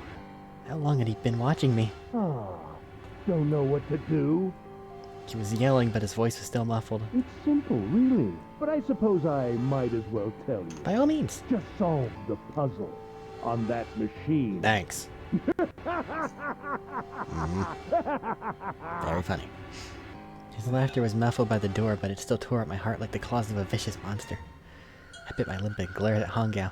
How long had he been watching me? Ah, don't know what to do? He was yelling, but his voice was still muffled. It's simple, really. But I suppose I might as well tell you. By all means. Just solve the puzzle on that machine. Thanks. Very funny. His laughter was muffled by the door, but it still tore at my heart like the claws of a vicious monster. I bit my lip and glared at Hongao,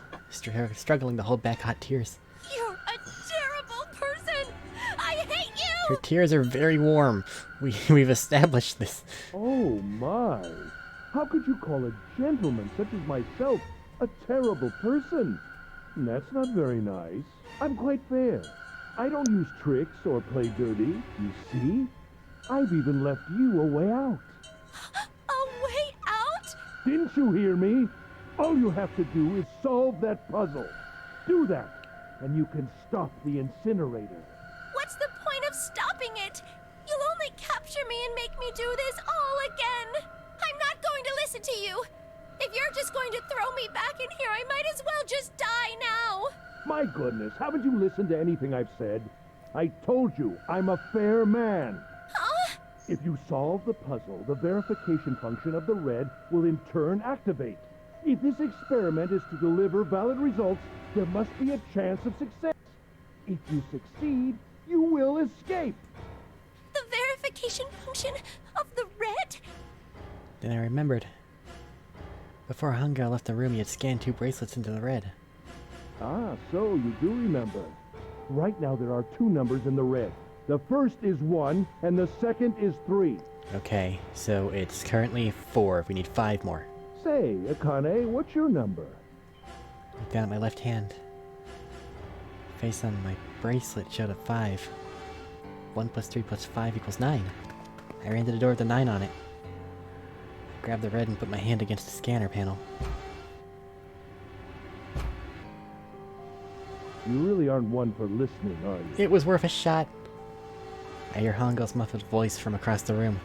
struggling to hold back hot tears. You're a terrible person! I hate you! Her tears are very warm. We've established this. Oh my! How could you call a gentleman such as myself a terrible person? That's not very nice. I'm quite fair. I don't use tricks or play dirty, you see? I've even left you a way out. A way out? Didn't you hear me? All you have to do is solve that puzzle. Do that, and you can stop the incinerator. What's the point of stopping it? You'll only capture me and make me do this all again. I'm not going to listen to you. If you're just going to throw me back in here, I might as well just die now. My goodness, haven't you listened to anything I've said? I told you, I'm a fair man. Huh? If you solve the puzzle, the verification function of the red will in turn activate. If this experiment is to deliver valid results, there must be a chance of success. If you succeed, you will escape. The verification function of the red? Then I remembered. Before Hungao left the room, he had scanned 2 bracelets into the red. Ah, so you do remember. Right now there are 2 numbers in the red. The first is 1, and the second is 3. Okay, so it's currently 4. We need 5 more. Say, Akane, what's your number? Look down at my left hand. Face on my bracelet showed a 5. 1 plus 3 plus 5 equals 9. I ran to the door with the 9 on it. Grabbed the red and put my hand against the scanner panel. You really aren't one for listening, are you? It was worth a shot. I hear Hongo's muffled voice from across the room.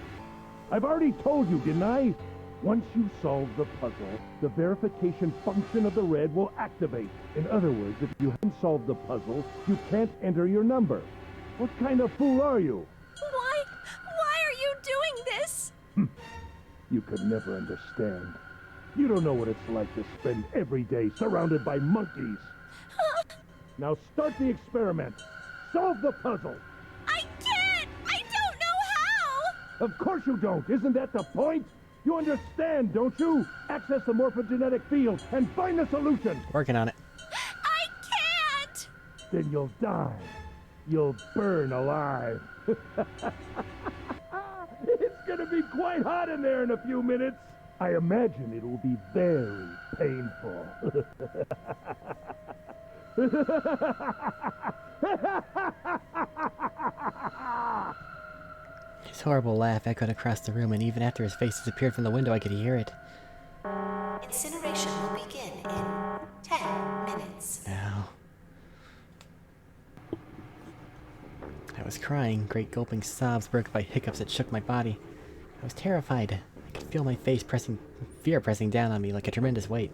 I've already told you, didn't I? Once you solve the puzzle, the verification function of the red will activate. In other words, if you haven't solved the puzzle, you can't enter your number. What kind of fool are you? Why are you doing this? You could never understand. You don't know what it's like to spend every day surrounded by monkeys. Now start the experiment. Solve the puzzle. I can't! I don't know how! Of course you don't. Isn't that the point? You understand, don't you? Access the morphogenetic field and find the solution. Working on it. I can't! Then you'll die. You'll burn alive. It's gonna be quite hot in there in a few minutes. I imagine it will be very painful. His horrible laugh echoed across the room, and even after his face disappeared from the window, I could hear it. Incineration will begin in 10 minutes. Now. I was crying, great gulping sobs broke by hiccups that shook my body. I was terrified. I could feel my fear pressing down on me like a tremendous weight.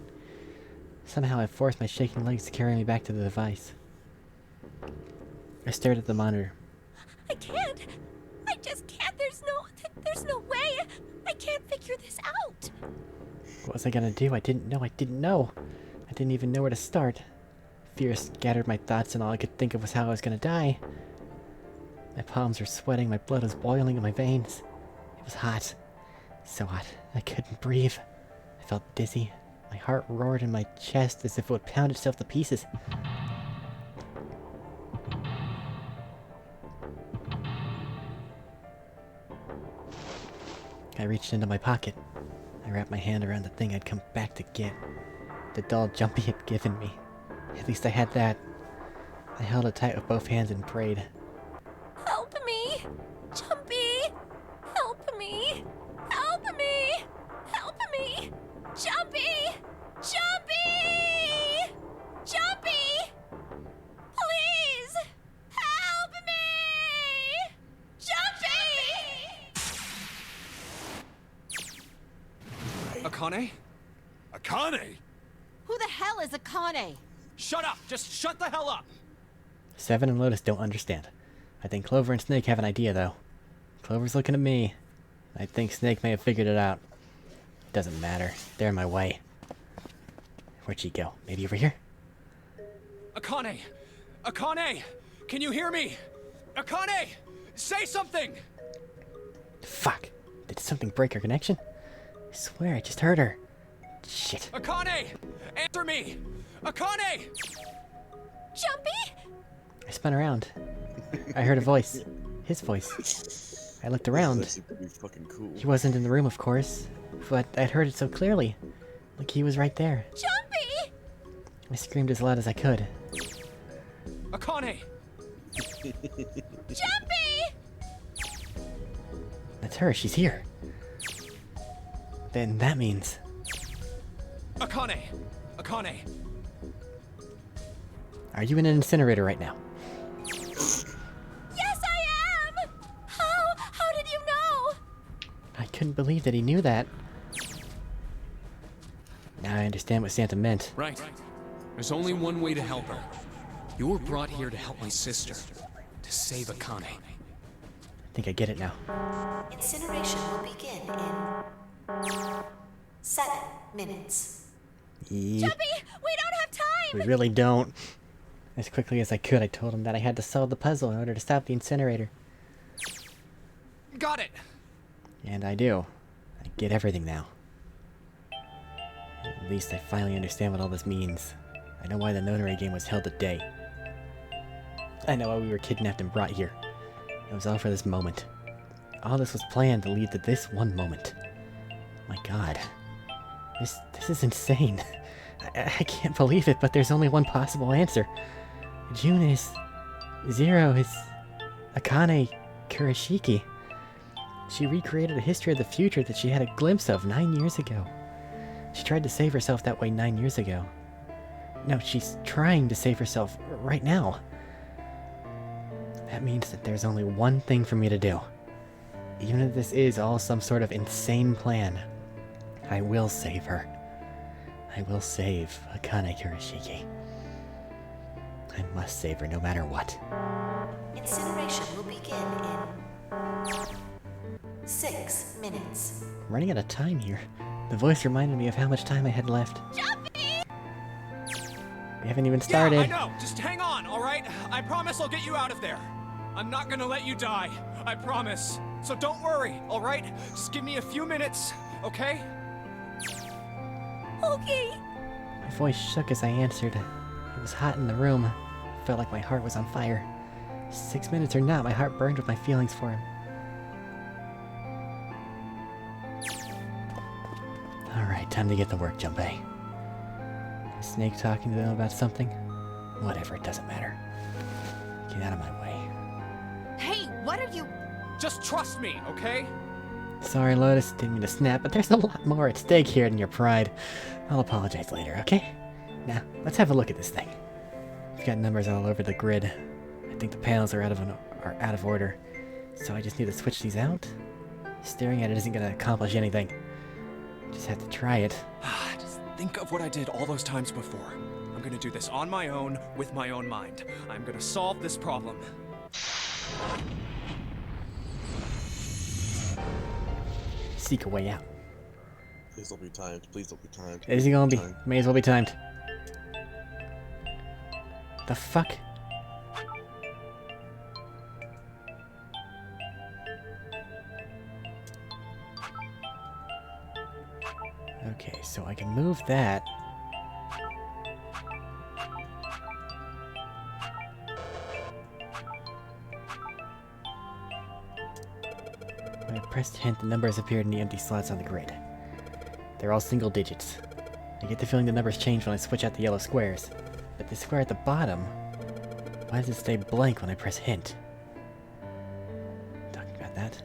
Somehow I forced my shaking legs to carry me back to the device. I stared at the monitor. I can't. I just can't. There's no way. I can't figure this out. What was I gonna do? I didn't know. I didn't even know where to start. Fear scattered my thoughts, and all I could think of was how I was gonna die. My palms were sweating, my blood was boiling in my veins. It was hot. So hot. I couldn't breathe. I felt dizzy. My heart roared in my chest as if it would pound itself to pieces. I reached into my pocket. I wrapped my hand around the thing I'd come back to get. The doll Jumpy had given me. At least I had that. I held it tight with both hands and prayed. Help me! Jumpy! Help me! Help me! Help me! Jumpy! Jumpy! Jumpy! Please! Help me! Jumpy! Akane? Akane? Who the hell is Akane? Shut up! Just shut the hell up! Seven and Lotus don't understand. I think Clover and Snake have an idea, though. Clover's looking at me. I think Snake may have figured it out. It doesn't matter. They're in my way. Where'd she go? Maybe over here? Akane! Akane! Can you hear me? Akane! Say something! Fuck! Did something break our connection? I swear I just heard her. Shit. Akane! Answer me! Akane! Jumpy? I spun around. I heard a voice. His voice. I looked around. That's actually pretty fucking cool. He wasn't in the room, of course, but I'd heard it so clearly. Like he was right there. Jumpy! I screamed as loud as I could. Akane! Jumpy! That's her. She's here. Then that means... Akane! Akane! Are you in an incinerator right now? Yes, I am! How did you know? I couldn't believe that he knew that. Now I understand what Santa meant. Right. There's only one way to help her. You were brought here to help my sister. To save Akane. I think I get it now. Incineration will begin in 7 minutes. Yep. Jumpy, we don't have time! We really don't. As quickly as I could, I told him that I had to solve the puzzle in order to stop the incinerator. Got it! And I do. I get everything now. At least I finally understand what all this means. I know why the notary game was held today. I know why we were kidnapped and brought here. It was all for this moment. All this was planned to lead to this one moment. My god. This is insane. I can't believe it, but there's only one possible answer. June is... Zero is... Akane Kurashiki. She recreated a history of the future that she had a glimpse of 9 years ago. She tried to save herself that way 9 years ago. No, she's trying to save herself right now. That means that there's only one thing for me to do. Even if this is all some sort of insane plan, I will save her. I will save Akane Kurashiki. I must save her no matter what. Incineration will begin in 6 minutes. I'm running out of time here. The voice reminded me of how much time I had left. Jumpy! We haven't even started. Yeah, I know. Just hang on, alright? I promise I'll get you out of there. I'm not gonna let you die. I promise. So don't worry, alright? Just give me a few minutes, okay? Okay. My voice shook as I answered. It was hot in the room. I felt like my heart was on fire. 6 minutes or not, my heart burned with my feelings for him. Alright, time to get to work, Junpei. Snake talking to them about something? Whatever, it doesn't matter. Get out of my way. Hey, what are you... Just trust me, okay? Sorry, Lotus, didn't mean to snap, but there's a lot more at stake here than your pride. I'll apologize later, okay? Now, let's have a look at this thing. We've got numbers all over the grid. I think the panels are out of order, so I just need to switch these out. Staring at it isn't gonna accomplish anything. Just have to try it. Just think of what I did all those times before. I'm gonna do this on my own, with my own mind. I'm gonna solve this problem. Seek a way out. Please don't be timed. Please don't be timed. Is he gonna be? May as well be timed. The fuck? Okay, so I can move that. When I pressed hint, the numbers appeared in the empty slots on the grid. They're all single digits. I get the feeling the numbers change when I switch out the yellow squares. But the square at the bottom, why does it stay blank when I press hint? Talking about that.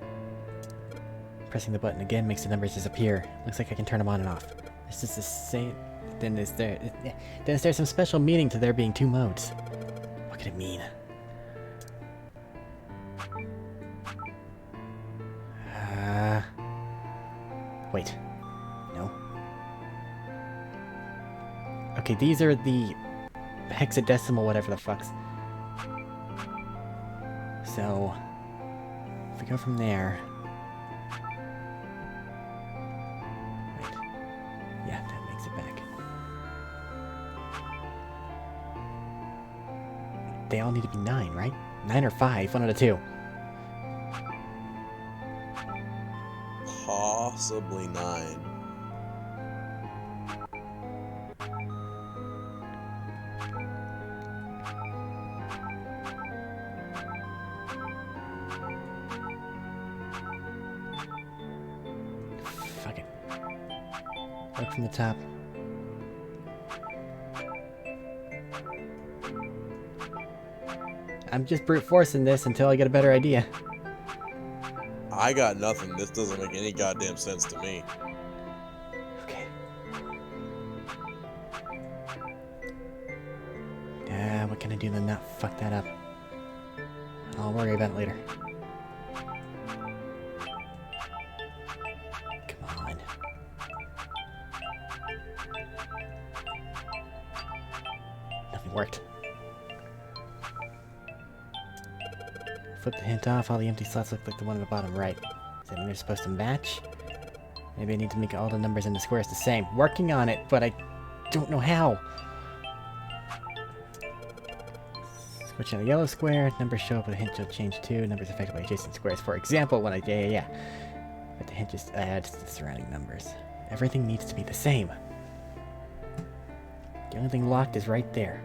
Pressing the button again makes the numbers disappear. Looks like I can turn them on and off. This is the same. Then is there some special meaning to there being two modes? What could it mean? Wait. No. Okay, these are the hexadecimal whatever the fucks. So, if we go from there... Wait. Yeah, that makes it back. They all need to be 9, right? 9 or 5, one of the two. Possibly 9. Fuck it. Look from the top. I'm just brute forcing this until I get a better idea. I got nothing. This doesn't make any goddamn sense to me. Okay. What can I do to not fuck that up? I'll worry about it later. Come on. Nothing worked. Flip the hint off, all the empty slots look like the one on the bottom right. Does that mean they're supposed to match? Maybe I need to make all the numbers in the squares the same. Working on it, but I don't know how. Switch on the yellow square, numbers show up with a hint to change too. Numbers affected by adjacent squares. For example, when I... Yeah. But the hint just adds to the surrounding numbers. Everything needs to be the same. The only thing locked is right there.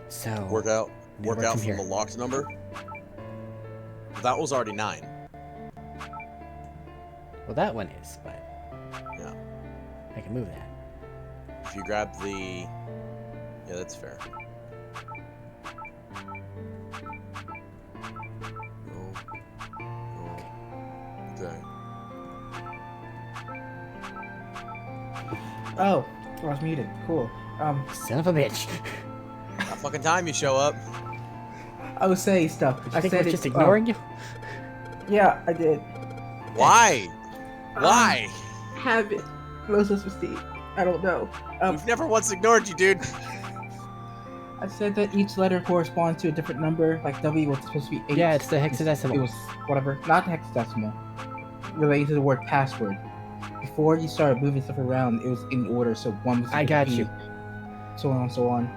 So... Work out from here. the locked number? That was already 9. Well, that one is, but... Yeah. I can move that. If you grab the... Yeah, that's fair. Okay. Oh, I was muted. Cool. Son of a bitch. About fucking time you show up. I was saying stuff. I think I was just ignoring you? Yeah, I did. Why? Why? Habit. Low self-esteem. I don't know. We've never once ignored you, dude. I said that each letter corresponds to a different number. Like W was supposed to be 8. Yeah, it's the hexadecimal. It was whatever. Not the hexadecimal. Related to the word password. Before you started moving stuff around, it was in order. So 1 was... I got you. So on and so on.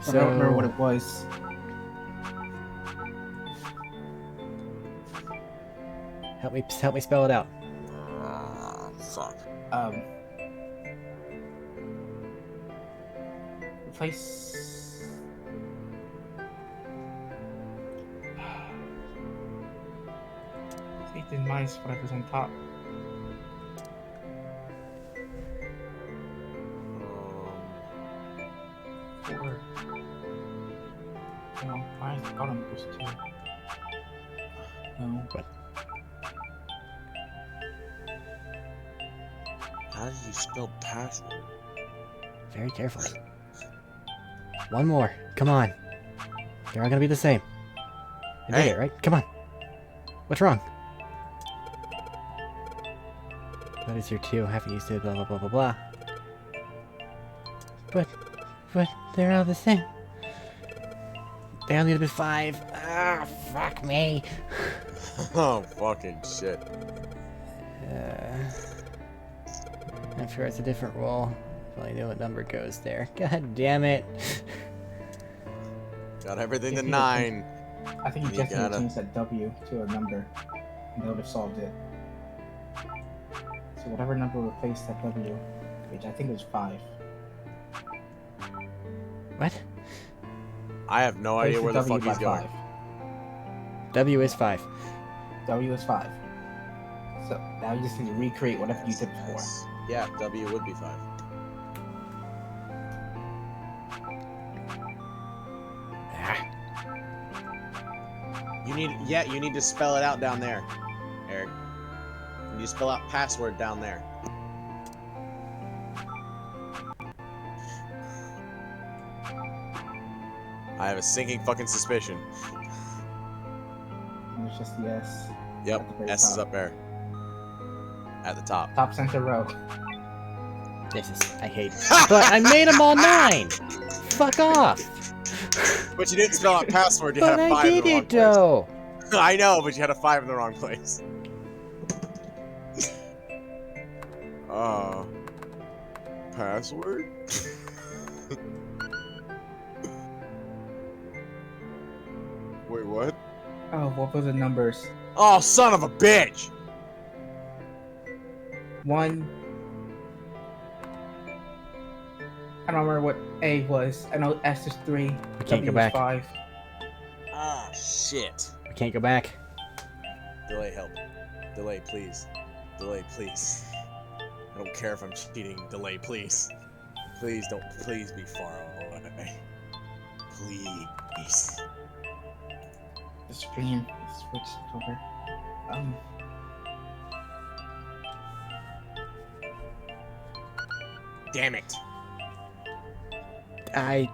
So... I don't remember what it was. Help me spell it out. Fuck. Replace... Take the minus whatever's on top. 4. No, I got him plus 2. No. What? How did you spell password? Very carefully. One more. Come on. They're all gonna be the same. I did it, right? Come on. What's wrong? What is your 2? Haven't used it, blah blah blah blah blah. But they're all the same. They all need to be 5. Ah, fuck me. Oh, fucking shit. I'm sure it's a different roll. If I know what number goes there. God damn it. Got everything to 9. I think you You just need to gotta- change that W to a number, and that would have solved it. So whatever number replaced that W, which I think was 5. What? I have no idea where the fuck he's going. W is 5. W is 5. So now you just need to recreate whatever you did before. Yeah, W would be 5. You need to spell it out down there, Eric. You need to spell out password down there. I have a sinking fucking suspicion. And it's just the S. Yep, at the very S is top. up there. At the top. Top center row. This is... I hate... But I made them all 9! Fuck off! But you didn't spell out password, you But had a 5 I in did the wrong it, though! place. I know, but you had a 5 in the wrong place. Password? Wait, what? Oh, what were the numbers? Oh, son of a bitch! 1. I don't remember what A was. I know S is 3. We can't W go is back. 5. Ah, shit. We can't go back. Delay, help. Delay, please. Delay, please. I don't care if I'm cheating. Delay, please. Please don't. Please be far away. Please. The screen is switched over. Damn it. I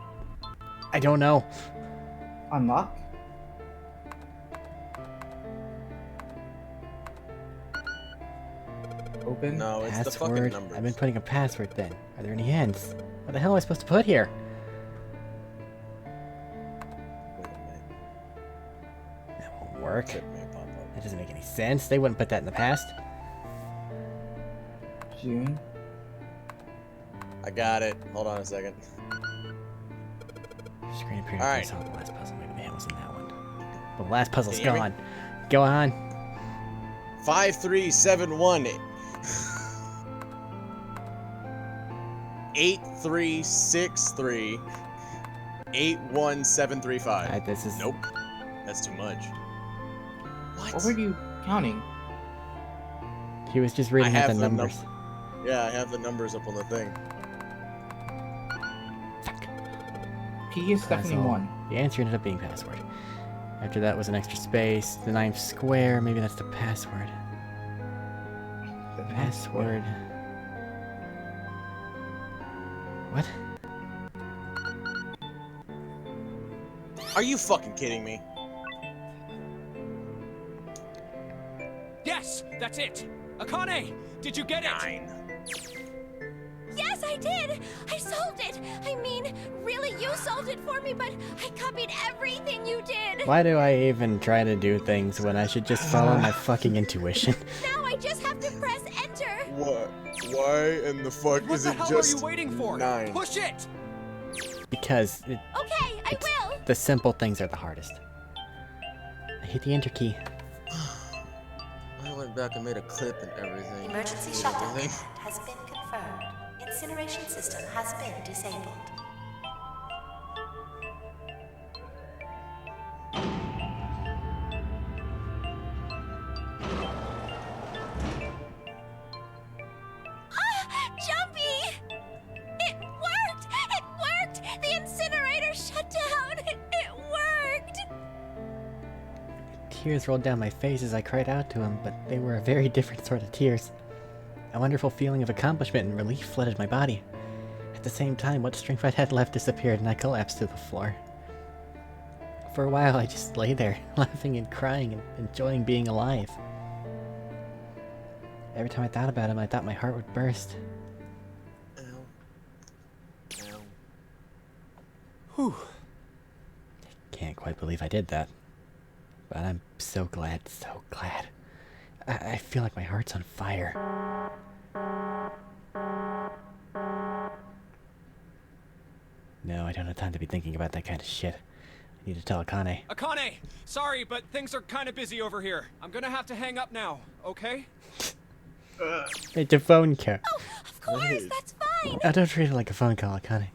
don't know. Unlock? Open? No, it's the fucking Password. numbers. I've been putting a password then. Are there any hints? What the hell am I supposed to put here? Wait a minute. That won't work. Clip may pop up. That doesn't make any sense. They wouldn't put that in the past. June? I got it. Hold on a second. Screen appearing All to right. solve the last puzzle. Maybe the hint was in that one. The last puzzle's Can you hear gone. Go on. 5371. 8363 81735. This is... Nope. That's too much. What were you counting? He was just reading I out have the the numbers. Yeah, I have the numbers up on the thing. P is definitely Puzzle. 1. The answer ended up being password. After that was an extra space. The 9th square. Maybe that's the password. The ninth Password. What? Are you fucking kidding me? Yes, that's it. Akane, did you get it? 9. Yes, I did! I solved it! I mean, really, you solved it for me, but I copied everything you did! Why do I even try to do things when I should just follow my fucking intuition? Now I just have to press enter! What? Why in the fuck What is the it hell just are you waiting for? 9? Push it! Because Okay, I will! the simple things are the hardest. I hit the enter key. I went back and made a clip and everything. Emergency shutdown command has been confirmed. Incineration system has been disabled. Jumpy! It worked! It worked! The Tears rolled down my face as I cried out to him, but they were a very different sort of tears. A wonderful feeling of accomplishment and relief flooded my body. At the same time, what strength I had left disappeared and I collapsed to the floor. For a while, I just lay there, laughing and crying and enjoying being alive. Every time I thought about him, I thought my heart would burst. Ow. Ow. Whew. Can't quite believe I did that. But I'm so glad, so glad. I feel like my heart's on fire. No, I don't have time to be thinking about that kind of shit. I need to tell Akane. Akane! Sorry, but things are kind of busy over here. I'm gonna have to hang up now, okay? It's a phone call. Oh, of course, that's fine. I don't treat it like a phone call, Akane.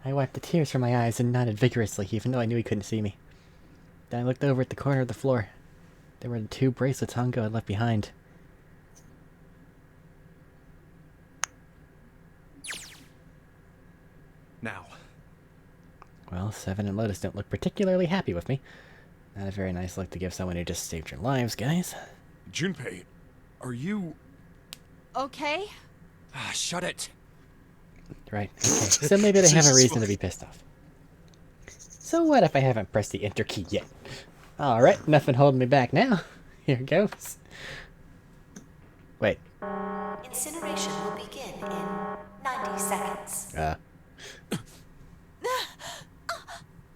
I wiped the tears from my eyes and nodded vigorously, even though I knew he couldn't see me. Then I looked over at the corner of the floor. There were the 2 bracelets Hongo had left behind. Now. Well, Seven and Lotus don't look particularly happy with me. Not a very nice look to give someone who just saved your lives, guys. Junpei, are you... Okay? Ah, shut it. Right, okay. So maybe they have a reason to be pissed off. So what if I haven't pressed the enter key yet? Alright, nothing holding me back now. Here goes. Wait. Incineration will begin in 90 seconds.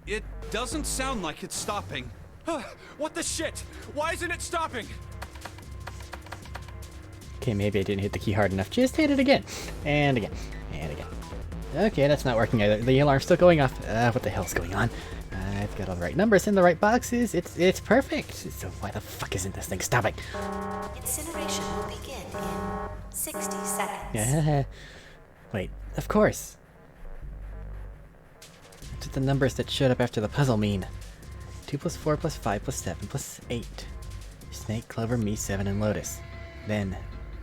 It doesn't sound like it's stopping. What the shit? Why isn't it stopping? Okay, maybe I didn't hit the key hard enough. Just hit it again. And again. And again. Okay, that's not working either. The alarm's still going off. What the hell's going on? I've got all the right numbers in the right boxes. It's perfect. So why the fuck isn't this thing stopping? Incineration will begin in 60 seconds. Wait, of course. That's what the numbers that showed up after the puzzle mean. 2 plus 4 plus 5 plus 7 plus 8. Snake, Clover, me, 7, and Lotus. Then,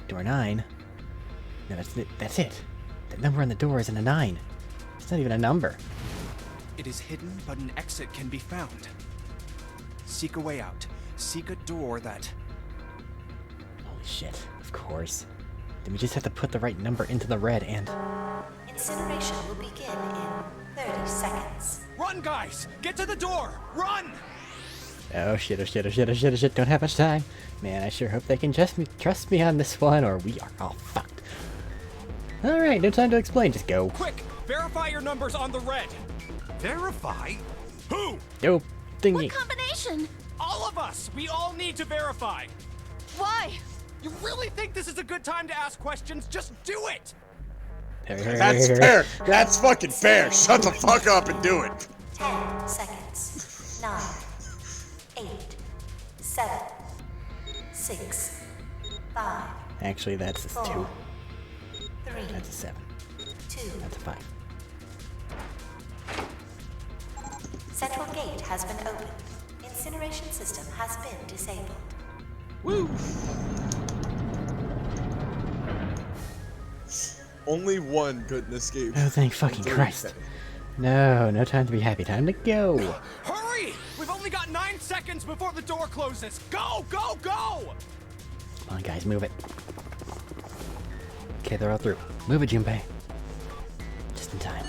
door 9. No, that's it. That number on the door isn't a 9. It's not even a number. It is hidden, but an exit can be found. Seek a way out. Seek a door that... Holy shit, of course. Then we just have to put the right number into the red and... Incineration will begin in 30 seconds. Run, guys! Get to the door! Run! Oh shit, oh shit, oh shit, oh shit, oh shit, don't have much time. Man, I sure hope they can trust me on this one, or we are all fucked. Alright, no time to explain, just go. Quick! Verify your numbers on the red! Verify? Who? Yo, thingy. What combination? All of us! We all need to verify! Why? You really think this is a good time to ask questions? Just do it! That's fair. That's fucking fair. Shut the fuck up and do it. 10 seconds. 9, 8, 7, 6, 5. Actually, that's a 2. 4, 3, That's a 7. 2. That's a 5. Central gate has been opened. Incineration system has been disabled. Woo! Only one couldn't escape. Oh, thank fucking Christ. No, no time to be happy. Time to go. Hurry! We've only got 9 seconds before the door closes. Go, go, go! Come on, guys, move it. Okay, they're all through. Move it, Junpei. Just in time.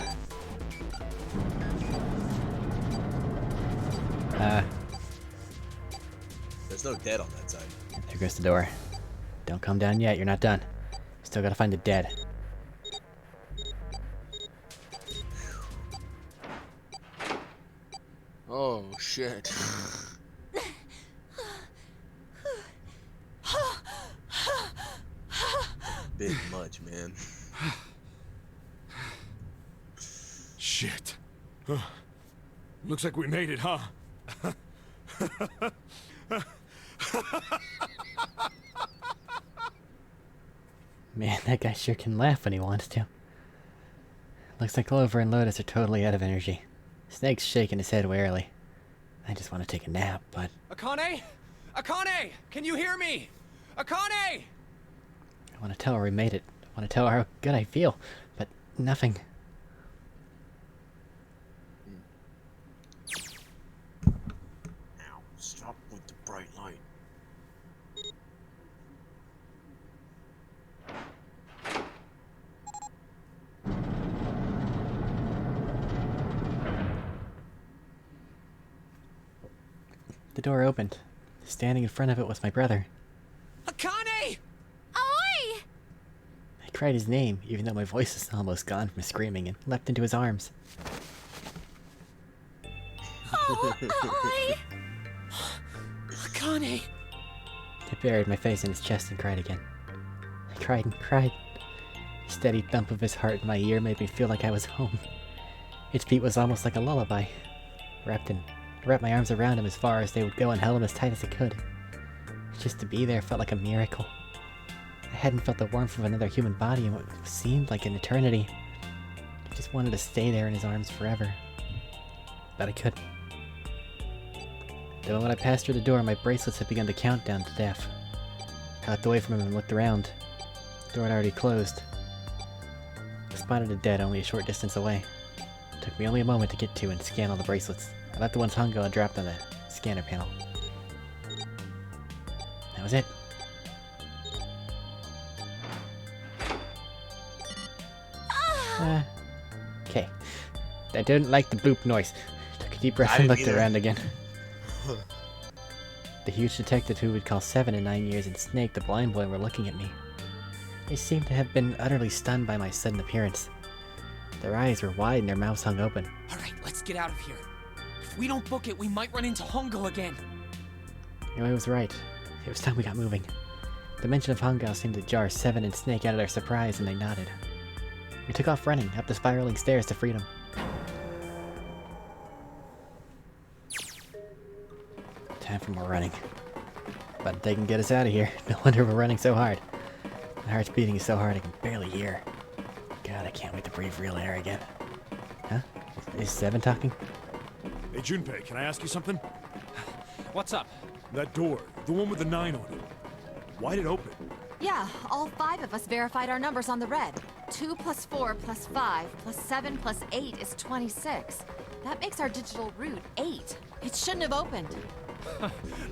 There's no dead on that side. There goes the door. Don't come down yet, you're not done. Still gotta find the dead. Oh, shit. Bit much, man. Shit. Looks like we made it, huh? Man, that guy sure can laugh when he wants to. Looks like Clover and Lotus are totally out of energy. Snake's shaking his head warily. I just want to take a nap, but... Akane? Akane! Can you hear me? Akane! I want to tell her we made it. I want to tell her how good I feel, but nothing. Ow, stop with the The door opened. Standing in front of it was my brother. Akane! Oi! I cried his name, even though my voice was almost gone from screaming, and leapt into his arms. Oh, Oi! Akane! I buried my face in his chest and cried again. I cried and cried. The steady thump of his heart in my ear made me feel like I was home. Its beat was almost like a lullaby. I wrapped my arms around him as far as they would go and held him as tight as I could. Just to be there felt like a miracle. I hadn't felt the warmth of another human body in what seemed like an eternity. I just wanted to stay there in his arms forever. But I couldn't. The moment I passed through the door, my bracelets had begun to count down to death. I hopped away from him and looked around. The door had already closed. I spotted a dead only a short distance away. It took me only a moment to get to and scan all the bracelets. I left the ones Hungo had dropped on the scanner panel. That was it. Okay. I didn't like the bloop noise. Took a deep breath and looked around again. The huge detective who would call 7 and 9 years and Snake the blind boy were looking at me. They seemed to have been utterly stunned by my sudden appearance. Their eyes were wide and their mouths hung open. Alright, let's get out of here. If we don't book it, we might run into Hongo again. I was right. It was time we got moving. The mention of Hongo seemed to jar 7 and Snake out of their surprise, and they nodded. We took off running, up the spiraling stairs to freedom. Time for more running. But they can get us out of here. No wonder we're running so hard. My heart's beating so hard I can barely hear. God, I can't wait to breathe real air again. Huh? Is 7 talking? Hey, Junpei, can I ask you something? What's up? That door, the one with the 9 on it. Why'd it open? Yeah, all 5 of us verified our numbers on the red. 2 plus 4 plus 5 plus 7 plus 8 is 26. That makes our digital route 8. It shouldn't have opened.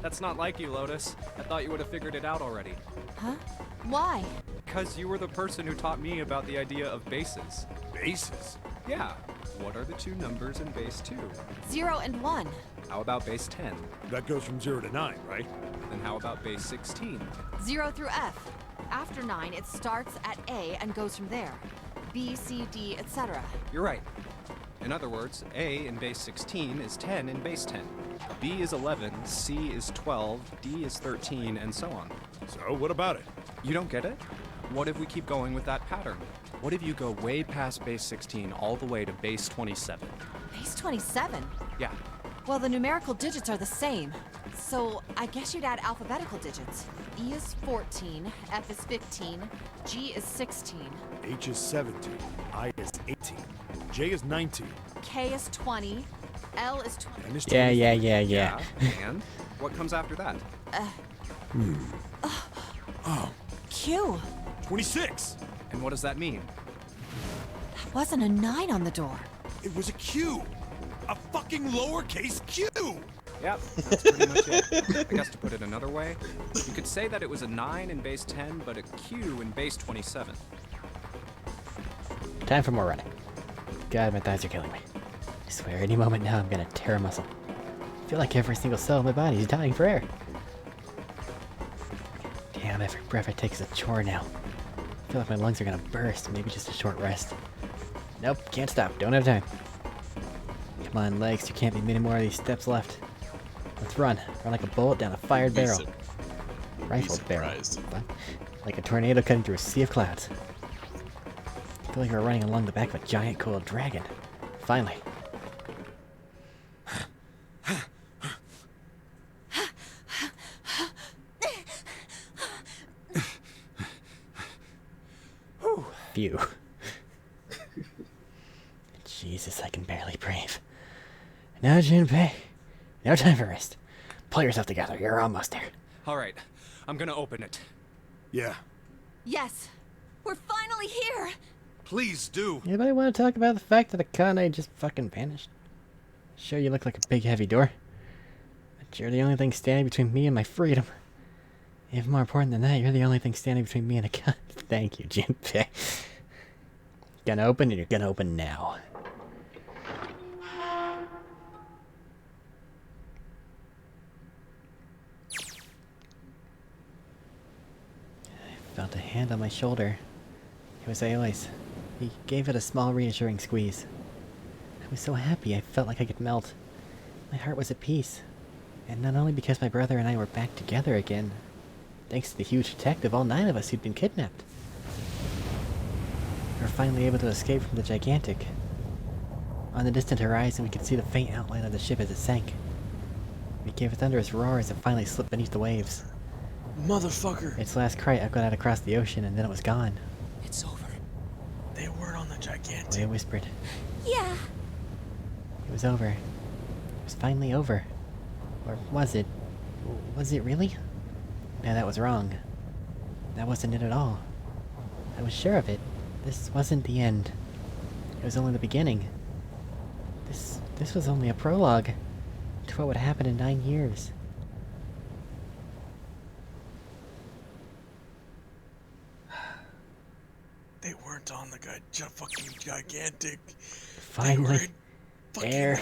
That's not like you, Lotus. I thought you would have figured it out already. Huh? Why? Because you were the person who taught me about the idea of bases. Bases? Yeah. What are the 2 numbers in base 2? 0 and 1. How about base 10? That goes from 0 to 9, right? Then how about base 16? 0 through F. After 9, it starts at A and goes from there. B, C, D, etc. You're right. In other words, A in base 16 is 10 in base 10. B is 11, C is 12, D is 13, and so on. So, what about it? You don't get it? What if we keep going with that pattern? What if you go way past base 16 all the way to base 27? Base 27? Yeah. Well, the numerical digits are the same. So, I guess you'd add alphabetical digits. E is 14, F is 15, G is 16, H is 17, I is 18, J is 19, K is 20, L is 20. N is Yeah. 20. And what comes after that? Q. 26! And what does that mean? That wasn't a 9 on the door. It was a Q! A fucking lowercase Q! Yep, that's pretty much it. I guess to put it another way, you could say that it was a 9 in base 10, but a Q in base 27. Time for more running. God, my thighs are killing me. I swear, any moment now I'm gonna tear a muscle. I feel like every single cell in my body is dying for air. Damn, every breath I take is a chore now. I feel like my lungs are gonna burst, maybe just a short rest. Nope, can't stop, don't have time. Come on, legs, there can't be many more of these steps left. Let's run. Run like a bullet down a fired barrel. Rifled barrel. What? Like a tornado cutting through a sea of clouds. I feel like we're running along the back of a giant coiled dragon. Finally. Phew. Jesus, I can barely breathe. Now, Junpei. No time for rest. Pull yourself together. You're almost there. All right, I'm gonna open it. Yeah. Yes. We're finally here. Please do. Anybody want to talk about the fact that Akane just fucking vanished? Sure, you look like a big heavy door. But you're the only thing standing between me and my freedom. Even more important than that, you're the only thing standing between me and Akane. Thank you, Junpei. Gonna open and you're gonna open now. felt a hand on my shoulder. It was Aoi's. He gave it a small, reassuring squeeze. I was so happy I felt like I could melt. My heart was at peace. And not only because my brother and I were back together again, thanks to the huge detective, all 9 of us who'd been kidnapped. We were finally able to escape from the gigantic. On the distant horizon, we could see the faint outline of the ship as it sank. We gave a thunderous roar as it finally slipped beneath the waves. Motherfucker! Its last cry echoed out across the ocean, and then it was gone. It's over. They weren't on the gigantic. Leia whispered. Yeah. It was over. It was finally over. Or was it? Was it really? No, that was wrong. That wasn't it at all. I was sure of it. This wasn't the end. It was only the beginning. This was only a prologue to what would happen in 9 years. They weren't on the fucking gigantic. Finally, air.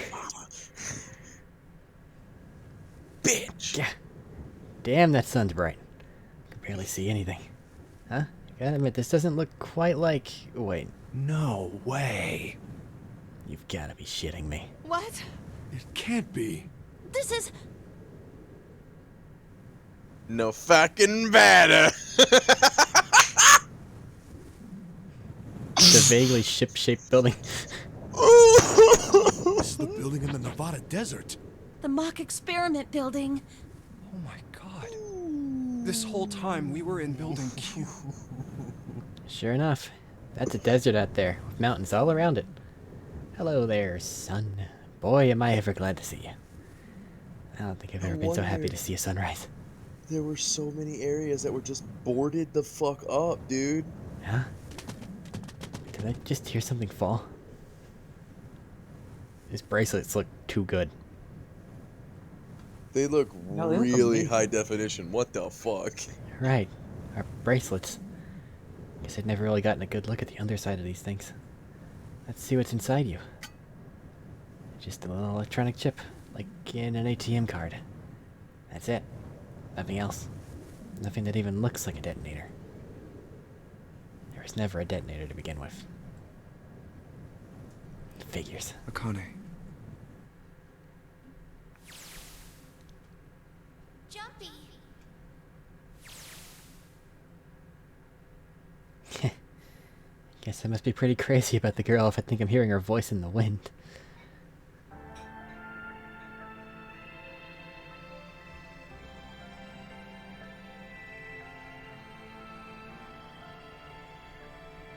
Bitch! Yeah. Damn, that sun's bright. I can barely see anything. Huh? I gotta admit, this doesn't look quite like... Wait. No way. You've gotta be shitting me. What? It can't be. This is... No fucking matter! The vaguely ship-shaped building. This is the building in the Nevada desert. the mock experiment building. Oh my god. This whole time we were in Building Q. Sure enough. That's a desert out there, with mountains all around it. Hello there, sun. Boy, am I ever glad to see you. I don't think I've ever been so happy to see a sunrise. There were so many areas that were just boarded the fuck up, dude. Huh? Did I just hear something fall? These bracelets look too good. They look No, they look really amazing. high definition. What the fuck? Right. Our bracelets. Guess I'd never really gotten a good look at the underside of these things. Let's see what's inside you. Just a little electronic chip, like in an ATM card. That's it. Nothing else. Nothing that even looks like a detonator. There was never a detonator to begin with. Figures. Akane. Jumpy. Guess I must be pretty crazy about the girl if I think I'm hearing her voice in the wind.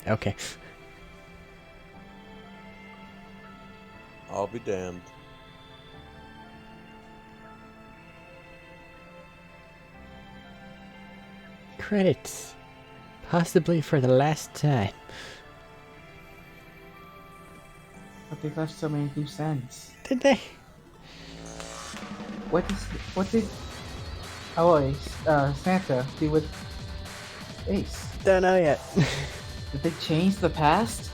Okay. I'll be damned. Credits. Possibly for the last time. But they left so many loose ends. Did they? What did Santa do with Ace? Don't know yet. Did they change the past?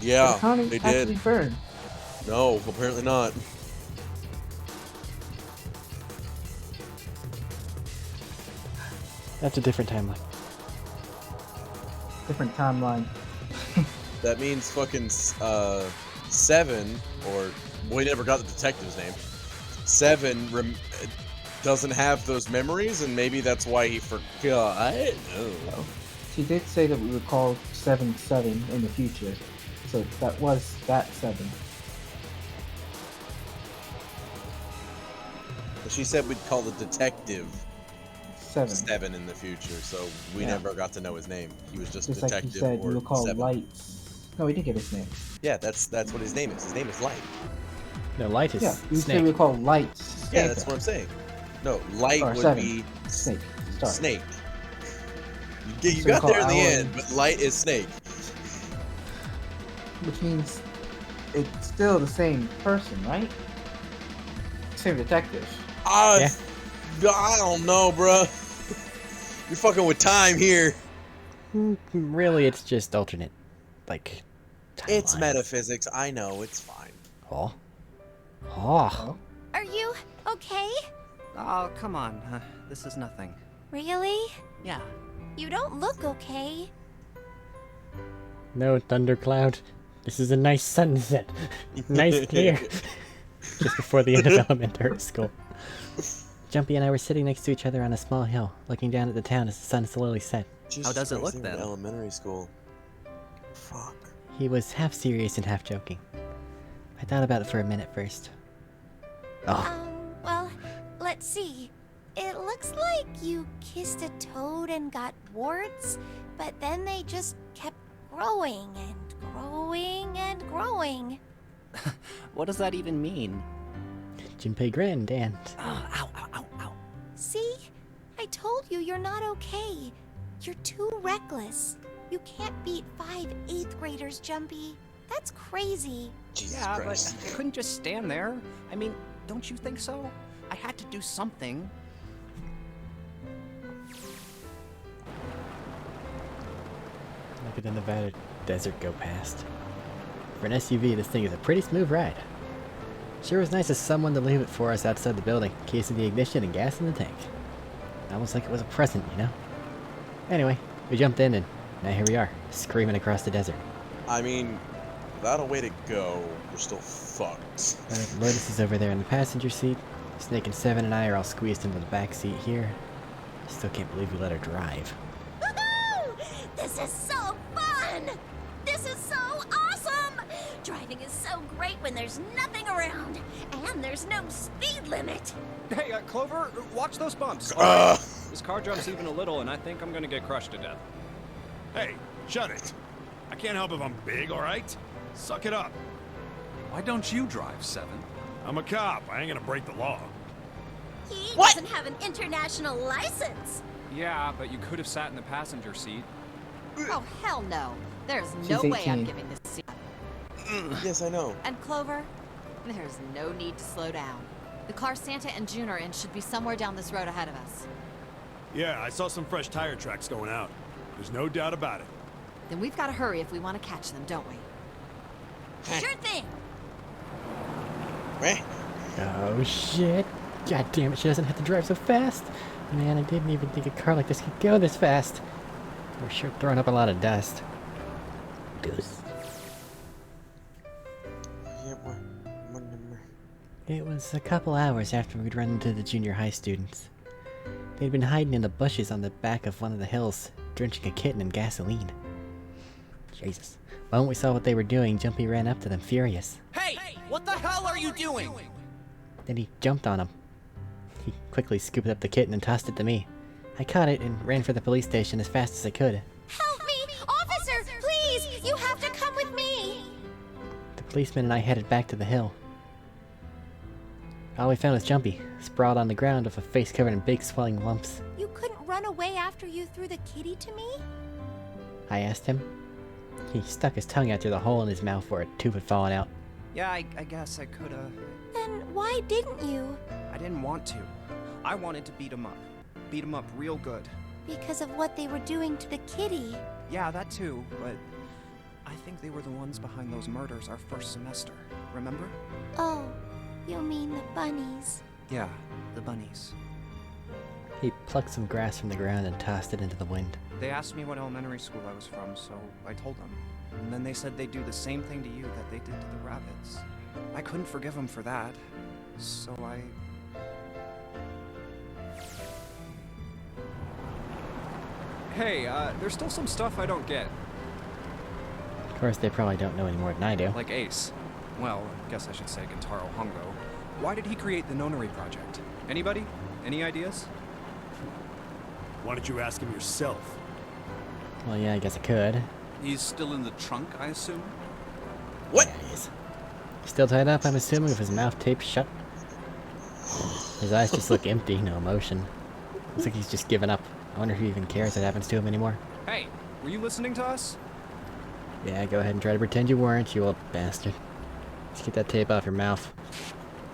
Yeah, Connie they actually did. burned. No, apparently not. That's a different timeline. Different timeline. That means fucking 7, or we never got the detective's name. 7 doesn't have those memories, and maybe that's why he forgot. I don't know. She did say that we would call 7-7 in the future, so that was that 7. But she said we'd call the detective 7. in the future, so we Yeah. never got to know his name. He was just Just like detective you said, or we would call 7. Lights. No, we didn't get his name. Yeah, that's what his name is. His name is Light. No, Light is Yeah, you said Snake. we would call Lights. Yeah, that's what I'm saying. No, Light Or would 7. be Snake. Sorry. Snake. You So we got call there in the Alan- end, but Light is Snake. Which means it's still the same person, right? Same detective. I don't know, bruh. You're fucking with time here. Really, it's just alternate. Like, It's timelines. metaphysics. I know. It's fine. Oh. Oh. Are you okay? Oh, come on. This is nothing. Really? Yeah. You don't look okay. No, Thundercloud. This is a nice sunset. Nice clear. Just before the end of elementary school. Jumpy and I were sitting next to each other on a small hill, looking down at the town as the sun slowly set. Jesus How does it Christ, look they were in then? Elementary school. Fuck. He was half serious and half joking. I thought about it for a minute first. Oh, Well, let's see. It looks like you kissed a toad and got warts, but then they just kept growing and growing and growing. What does that even mean? Junpei grinned and... Oh, ow, ow, ow, ow. See? I told you you're not okay. You're too reckless. You can't beat 5 8th graders, Jumpy. That's crazy. Jesus Yeah, Christ. but I couldn't just stand there. I mean, don't you think so? I had to do something. Look at the Nevada desert go past. For an SUV, this thing is a pretty smooth ride. Sure was nice of someone to leave it for us outside the building, case of the ignition and gas in the tank. Almost like it was a present, you know? Anyway, we jumped in and now here we are, screaming across the desert. I mean, without a way to go, we're still fucked. Lotus is over there in the passenger seat. Snake and Seven and I are all squeezed into the back seat here. I still can't believe we let her drive. Woohoo! This is so fun! This is so awesome! Driving is so great when there's nothing around, and there's no speed limit. Hey, Clover, watch those bumps. This car jumps even a little, and I think I'm gonna get crushed to death. Hey, shut it. I can't help if I'm big, all right? Suck it up. Why don't you drive, Seven? I'm a cop. I ain't gonna break the law. He doesn't have an international license. Yeah, but you could have sat in the passenger seat. Oh, hell no. There's no She's way I'm 18. giving this seat. Yes, I know. And Clover, there's no need to slow down. The car Santa and June are in should be somewhere down this road ahead of us. Yeah, I saw some fresh tire tracks going out. There's no doubt about it. Then we've got to hurry if we want to catch them, don't we? Sure thing. Eh? Oh shit. God damn it, she doesn't have to drive so fast. Man, I didn't even think a car like this could go this fast. We're sure throwing up a lot of dust. Deuce. It was a couple hours after we'd run into the junior high students. They'd been hiding in the bushes on the back of one of the hills, drenching a kitten in gasoline. Jesus. The moment we saw what they were doing, Jumpy ran up to them, furious. Hey! What the hell are you doing? Then he jumped on him. He quickly scooped up the kitten and tossed it to me. I caught it and ran for the police station as fast as I could. Help me! Officer, please! You have to come with me! The policeman and I headed back to the hill. All we found was Jumpy, sprawled on the ground with a face covered in big swelling lumps. You couldn't run away after you threw the kitty to me? I asked him. He stuck his tongue out through the hole in his mouth where a tooth had fallen out. Yeah, I guess I could've. Then why didn't you? I didn't want to. I wanted to beat him up. Beat him up real good. Because of what they were doing to the kitty. Yeah, that too, but I think they were the ones behind those murders our first semester. Remember? Oh, you mean the bunnies. Yeah, the bunnies. He plucked some grass from the ground and tossed it into the wind. They asked me what elementary school I was from, so I told them. And then they said they'd do the same thing to you that they did to the rabbits. I couldn't forgive them for that, so I... Hey, there's still some stuff I don't get. Of course, they probably don't know any more than I do. Like Ace. Well, I guess I should say Gentaro Hongo. Why did he create the Nonary Project? Anybody? Any ideas? Why don't you ask him yourself? Well, yeah, I guess I could. He's still in the trunk, I assume? What? Yeah, he is. Still tied up, I'm assuming, with his mouth taped shut. His eyes just look empty, no emotion. Looks like he's just given up. I wonder if he even cares what happens to him anymore. Hey, were you listening to us? Yeah, go ahead and try to pretend you weren't, you old bastard. Let's get that tape off your mouth.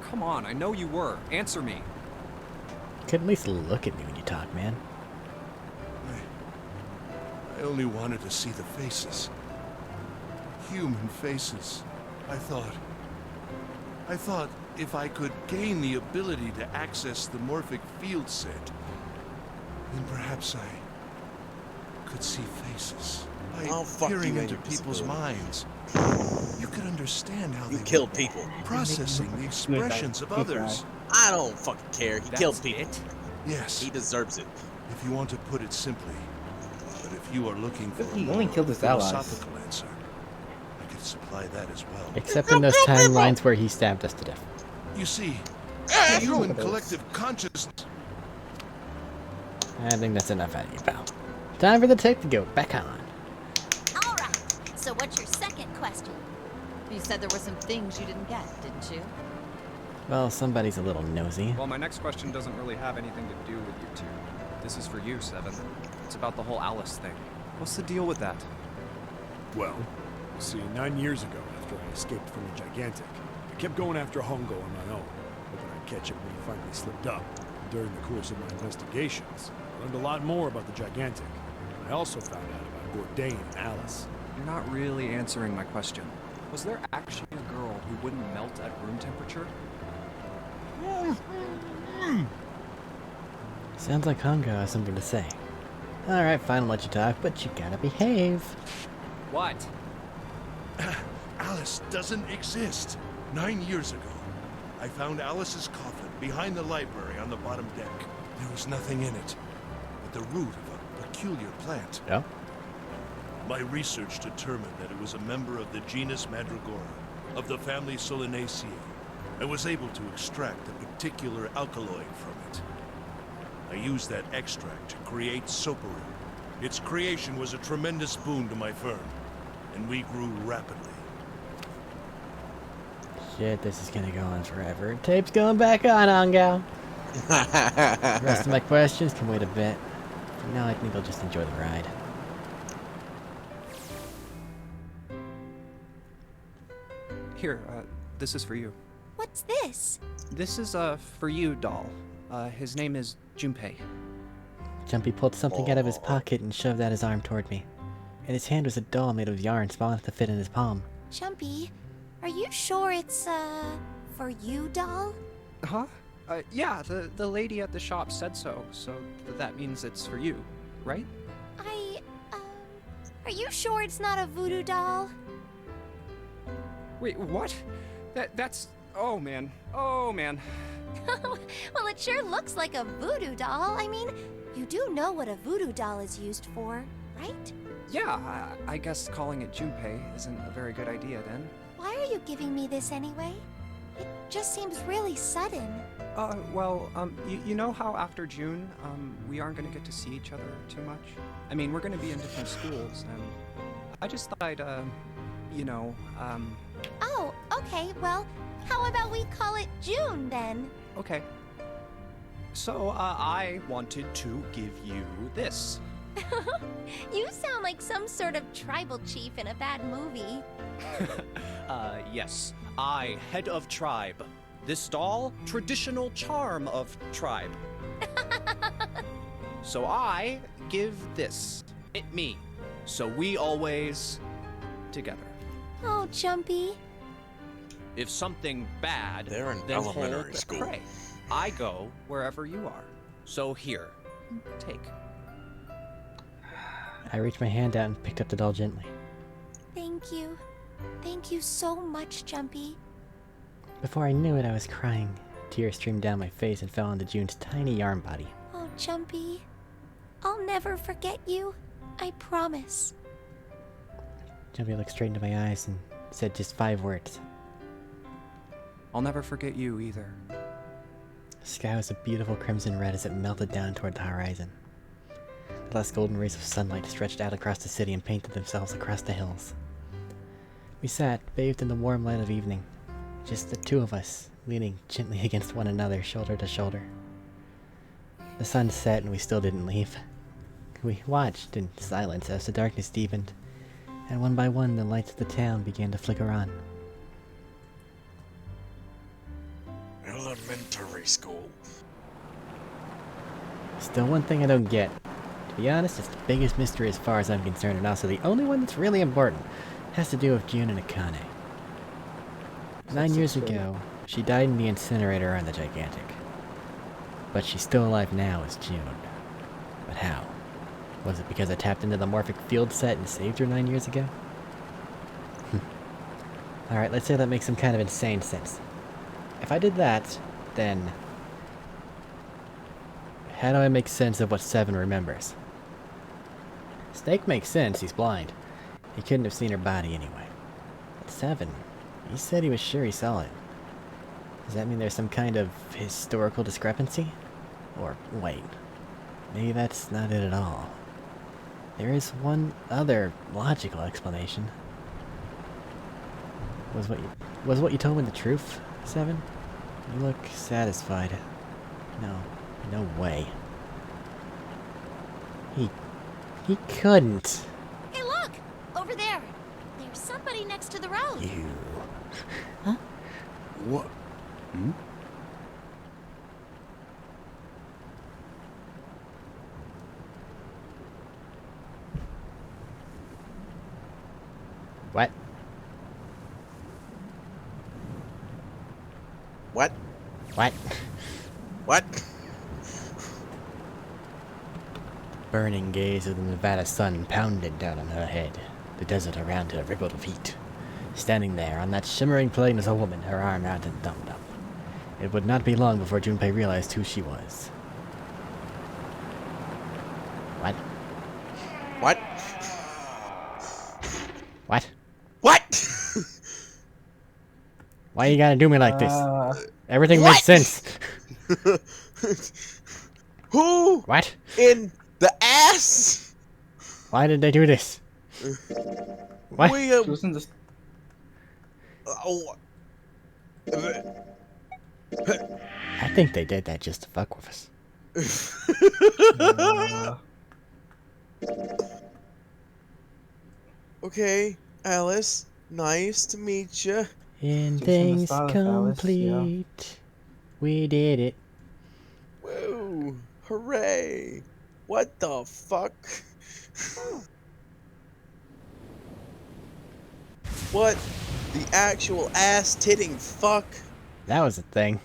Come on, I know you were. Answer me. You could at least look at me when you talk, man. I only wanted to see the faces. Human faces. I thought if I could gain the ability to access the morphic field set, then perhaps could see faces, by Oh, fuck peering you and into your people's disability. minds, you could understand how You they killed were people. processing the expressions of others. I don't fucking care. He killed people. Yes, He deserves it. if you want to put it simply. But if you are looking for He a only more killed his allies. philosophical answer, I could supply that as well. Except in those timelines where he stabbed us to death. You see, the human collective consciousness. I think that's enough out of you, pal. Time for the tape to go back on. All right. So what's your second question? You said there were some things you didn't get, didn't you? Well, somebody's a little nosy. Well, my next question doesn't really have anything to do with you two. This is for you, Seven. It's about the whole Alice thing. What's the deal with that? Well, see, 9 years ago, after I escaped from the Gigantic, I kept going after Hongo on my own, hoping I'd catch him when he finally slipped up. During the course of my investigations, I learned a lot more about the Gigantic. And I also found out about Bourdain and Alice. You're not really answering my question. Was there actually a girl who wouldn't melt at room temperature? Sounds like Hongo has something to say. Alright, fine, I'll let you talk, but you gotta behave. What? Alice doesn't exist. 9 years ago, I found Alice's coffin behind the library on the bottom deck. There was nothing in it but the root of a peculiar plant. Yeah? My research determined that it was a member of the genus Mandragora, of the family Solanaceae, and was able to extract a particular alkaloid from it. I used that extract to create Soparu. Its creation was a tremendous boon to my firm, and we grew rapidly. Shit, this is gonna go on forever. Tape's going back on, Hongo. The rest of my questions can wait a bit. For now, I think I'll just enjoy the ride. Here, this is for you. What's this? This is, for you, doll. His name is Junpei. Jumpy pulled something out of his pocket and shoved out his arm toward me. In his hand was a doll made of yarn small enough to fit in his palm. Jumpy, are you sure it's, for you, doll? Huh? Yeah, the lady at the shop said so, so that means it's for you, right? Are you sure it's not a voodoo doll? Wait, what? That's... Oh, man. Oh, man. Well, it sure looks like a voodoo doll. I mean, you do know what a voodoo doll is used for, right? Yeah, I guess calling it Junpei isn't a very good idea, then. Why are you giving me this anyway? It just seems really sudden. You know how after June, we aren't gonna get to see each other too much? I mean, we're gonna be in different schools, and I just thought I'd, Oh, okay, well, how about we call it June, then? Okay. So, I wanted to give you this. You sound like some sort of tribal chief in a bad movie. Yes. I, head of tribe. This doll, traditional charm of tribe. So I give this. It me. So we always together. Oh, Jumpy. If something bad, They're in then elementary hold school. prey. I go wherever you are. So here, take. I reached my hand out and picked up the doll gently. Thank you. Thank you so much, Jumpy. Before I knew it, I was crying. Tears streamed down my face and fell onto June's tiny yarn body. Oh, Jumpy. I'll never forget you. I promise. Jumpy looked straight into my eyes and said just 5 words. I'll never forget you either. The sky was a beautiful crimson red as it melted down toward the horizon. The last golden rays of sunlight stretched out across the city and painted themselves across the hills. We sat, bathed in the warm light of evening, just the two of us, leaning gently against one another, shoulder to shoulder. The sun set and we still didn't leave. We watched in silence as the darkness deepened, and one by one the lights of the town began to flicker on. Elementary school. Still one thing I don't get. To be honest, it's the biggest mystery as far as I'm concerned, and also the only one that's really important. It has to do with June and Akane. 9 years ago, she died in the incinerator on the Gigantic. But she's still alive now as June. But how? Was it because I tapped into the morphic field set and saved her 9 years ago? Alright, let's say that makes some kind of insane sense. If I did that, then... how do I make sense of what Seven remembers? Snake makes sense, he's blind. He couldn't have seen her body anyway. But Seven, he said he was sure he saw it. Does that mean there's some kind of historical discrepancy? Or, wait, maybe that's not it at all. There is one other logical explanation. Was what you told me the truth, Seven? You look satisfied. No way. He couldn't. Hey, look! Over there! There's somebody next to the road. You. Huh? What? Hmm? What? What? What? What? Burning gaze of the Nevada sun pounded down on her head. The desert around her rippled with heat. Standing there on that shimmering plain was a woman, her arm out and thumbed up. It would not be long before Junpei realized who she was. What? What? What? What? Why you gotta do me like this? Everything makes sense. Who? What? In the ass? Why did they do this? What? We, oh. I think they did that just to fuck with us. Okay, Alice. Nice to meet you. Endings complete. Yeah. We did it. Woo! Hooray! What the fuck? What the actual ass-titting fuck? That was a thing.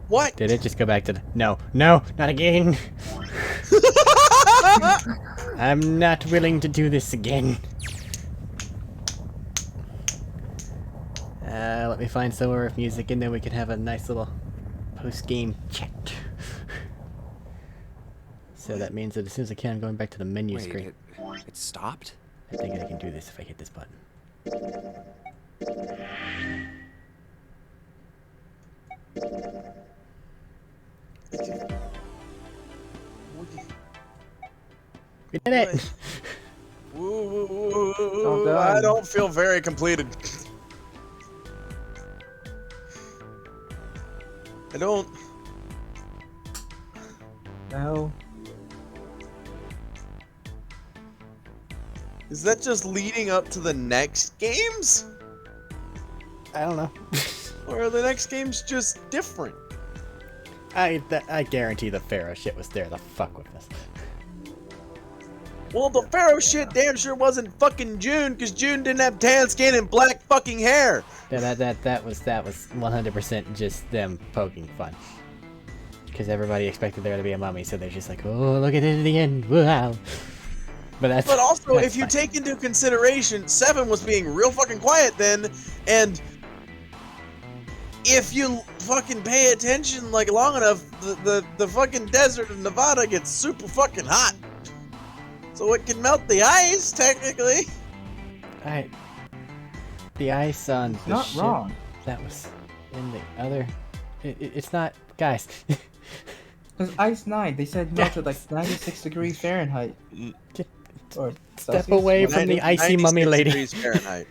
What? Did it just go back to the... No, not again. I'm not willing to do this again. Let me find somewhere with music and then we can have a nice little post-game chat. So that means that as soon as I can, I'm going back to the menu screen. It stopped? I think I can do this if I hit this button. We did it! Woo, I don't feel very completed. I don't. No. Is that just leading up to the next games? I don't know. Or are the next games just different? I guarantee the Pharaoh shit was there to fuck with us. Well, the Pharaoh shit damn sure wasn't fucking June, because June didn't have tan skin and black fucking hair. Yeah, that was 100% just them poking fun. Because everybody expected there to be a mummy, so they're just like, oh, look at it at the end, wow. But also, that's if you fine. take into consideration, Seven was being real fucking quiet then, and if you fucking pay attention like long enough, the fucking desert of Nevada gets super fucking hot. So it can melt the ice, technically. Alright. The ice on the not ship wrong. that was in the other... It's not... Guys. Because Ice 9, they said melted like 96 degrees Fahrenheit. Or Step Celsius? away from the icy mummy lady. 96 degrees Fahrenheit.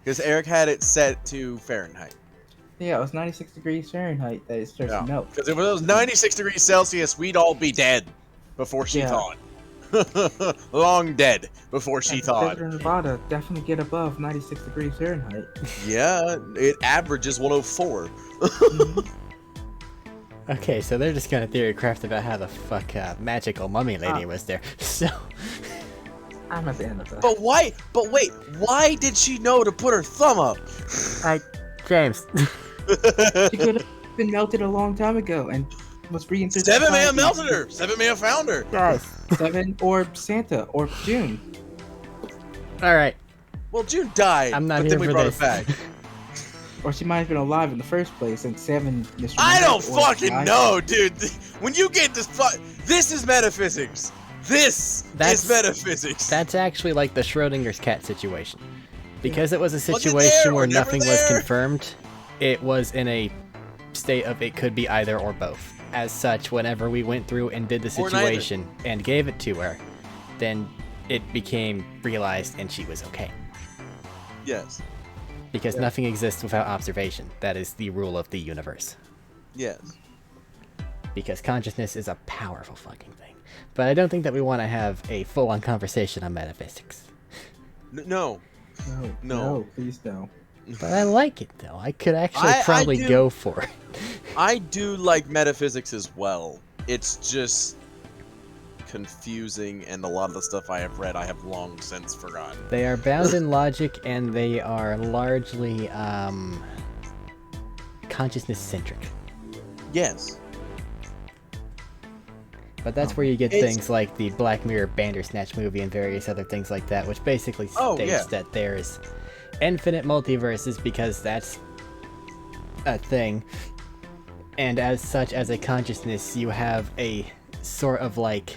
Because Arik had it set to Fahrenheit. Yeah, it was 96 degrees Fahrenheit that it starts to melt. Because if it was 96 degrees Celsius, we'd all be dead before she thawed. Long dead before she thawed. Desert of Nevada definitely get above 96 degrees Fahrenheit. Yeah, it averages 104. Okay, so they're just gonna theory craft about how the fuck magical mummy lady was there. So I'm at the end of that. But why? But wait, why did she know to put her thumb up? James. She could have been melted a long time ago, and was reintroduced. 7 may have melted her. 7 may have found her. Yes. 7 or Santa or June. All right. Well, June died. I'm not but here then we for brought this. her back. Or she might have been alive in the first place, and 7 misremembered. I don't or fucking died. know, dude. When you get this, this is metaphysics. This is metaphysics. That's actually like the Schrodinger's cat situation. Because it was a Was it situation there or where never nothing was there? confirmed, it was in a state of it could be either or both. As such, whenever we went through and did the Or neither. situation and gave it to her, then it became realized and she was okay. Yes. Because nothing exists without observation. That is the rule of the universe. Yes. Because consciousness is a powerful fucking thing. But I don't think that we want to have a full-on conversation on metaphysics. No. No, please no. But I like it, though. I could actually I probably do- go for it. I do like metaphysics as well. It's just confusing, and a lot of the stuff I have read I have long since forgotten. They are bound in logic, and they are largely consciousness-centric. Yes. But that's where you get It's- things like the Black Mirror Bandersnatch movie and various other things like that, which basically Oh, states yeah. that there is infinite multiverses because that's a thing. And as such, as a consciousness, you have a sort of like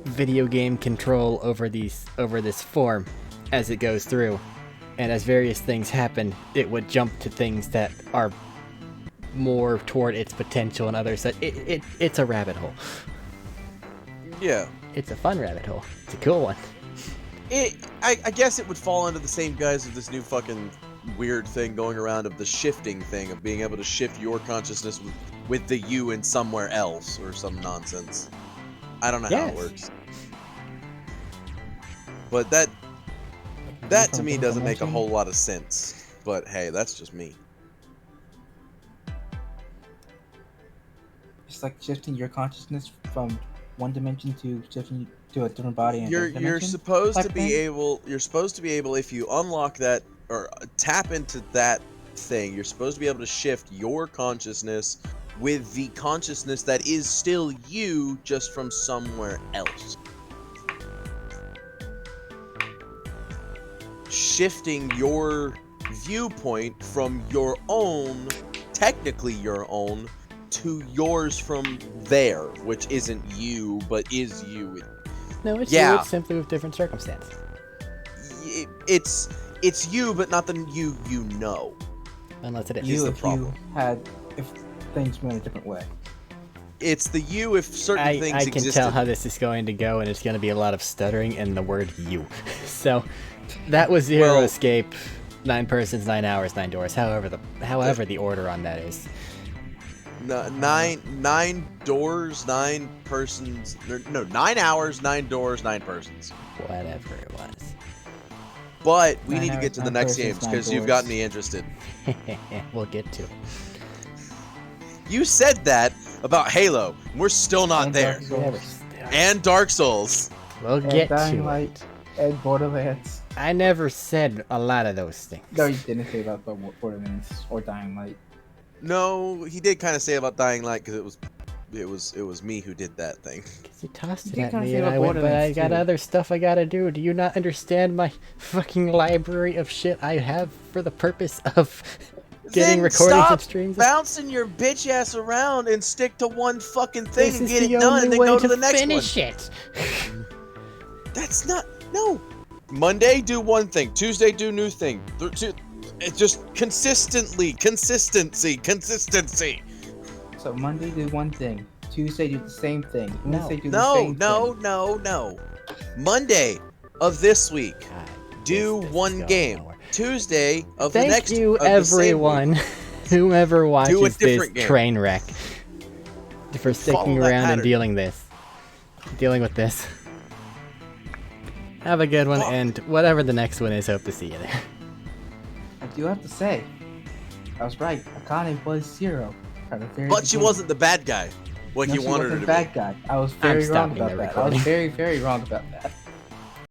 video game control over this form as it goes through. And as various things happen, it would jump to things that are more toward its potential and others that it's a rabbit hole. Yeah. It's a fun rabbit hole. It's a cool one. I guess it would fall under the same guise of this new fucking weird thing going around of the shifting thing, of being able to shift your consciousness with the you in somewhere else or some nonsense. I don't know how it Yes. works. But that to me doesn't make a whole lot of sense. But hey, that's just me. It's like shifting your consciousness from one dimension to shifting to a different body in a You're different dimension. supposed to type be thing? able if you unlock that or tap into that thing, you're supposed to be able to shift your consciousness with the consciousness that is still you, just from somewhere else. Shifting your viewpoint from your own, technically your own, to yours from there, which isn't you, but is you. No, it's Yeah. you. It's simply with different circumstances. It's you, but not the you know. Unless it is. You the if problem. if things went a different way. It's the you if certain I things can existed. tell how this is going to go, and it's going to be a lot of stuttering in the word you. So, that was Zero Well- Escape, 9 persons, 9 hours, 9 doors. However the order on that is. Nine doors, 9 persons. No, 9 hours, 9 doors, 9 persons. Whatever it was. But we 9 need to hours, get to the 9 next persons, games 9 because you've doors. got me interested. We'll get to it. You said that about Halo. We're still not And there. Dark Souls. And Dark Souls. We'll And get Dying to Light it. and Borderlands. I never said a lot of those things. No, you didn't say about Borderlands or Dying Light. No, he did kind of say about Dying Light because it was me who did that thing. Because you tossed it You at kinda me say and about I went, but I Borderlands, got too. other stuff I gotta do. Do you not understand my fucking library of shit I have for the purpose of getting Then recordings stop and streams? bouncing your bitch ass around and stick to one fucking thing This and is get it the done and only then way go to the next finish one. it. That's not no. Monday do one thing. Tuesday do new thing. It's just consistency. So Monday do one thing. Tuesday do the same thing. Wednesday do the No, same no, thing. no. Monday of this week, God, do this is one going game. nowhere. Tuesday of the Thank next. you, of the same week. everyone, whoever watches this different game. train wreck, for sticking Follow that around and pattern. dealing with this. Have a good one, and whatever the next one is, hope to see you there. I do have to say, I was right. Akane was Zero. From the very But she beginning. wasn't the bad guy. Like No, you she wanted wasn't her to the bad be. guy. I was very wrong stopping about the that. I recording. was very, very wrong about that.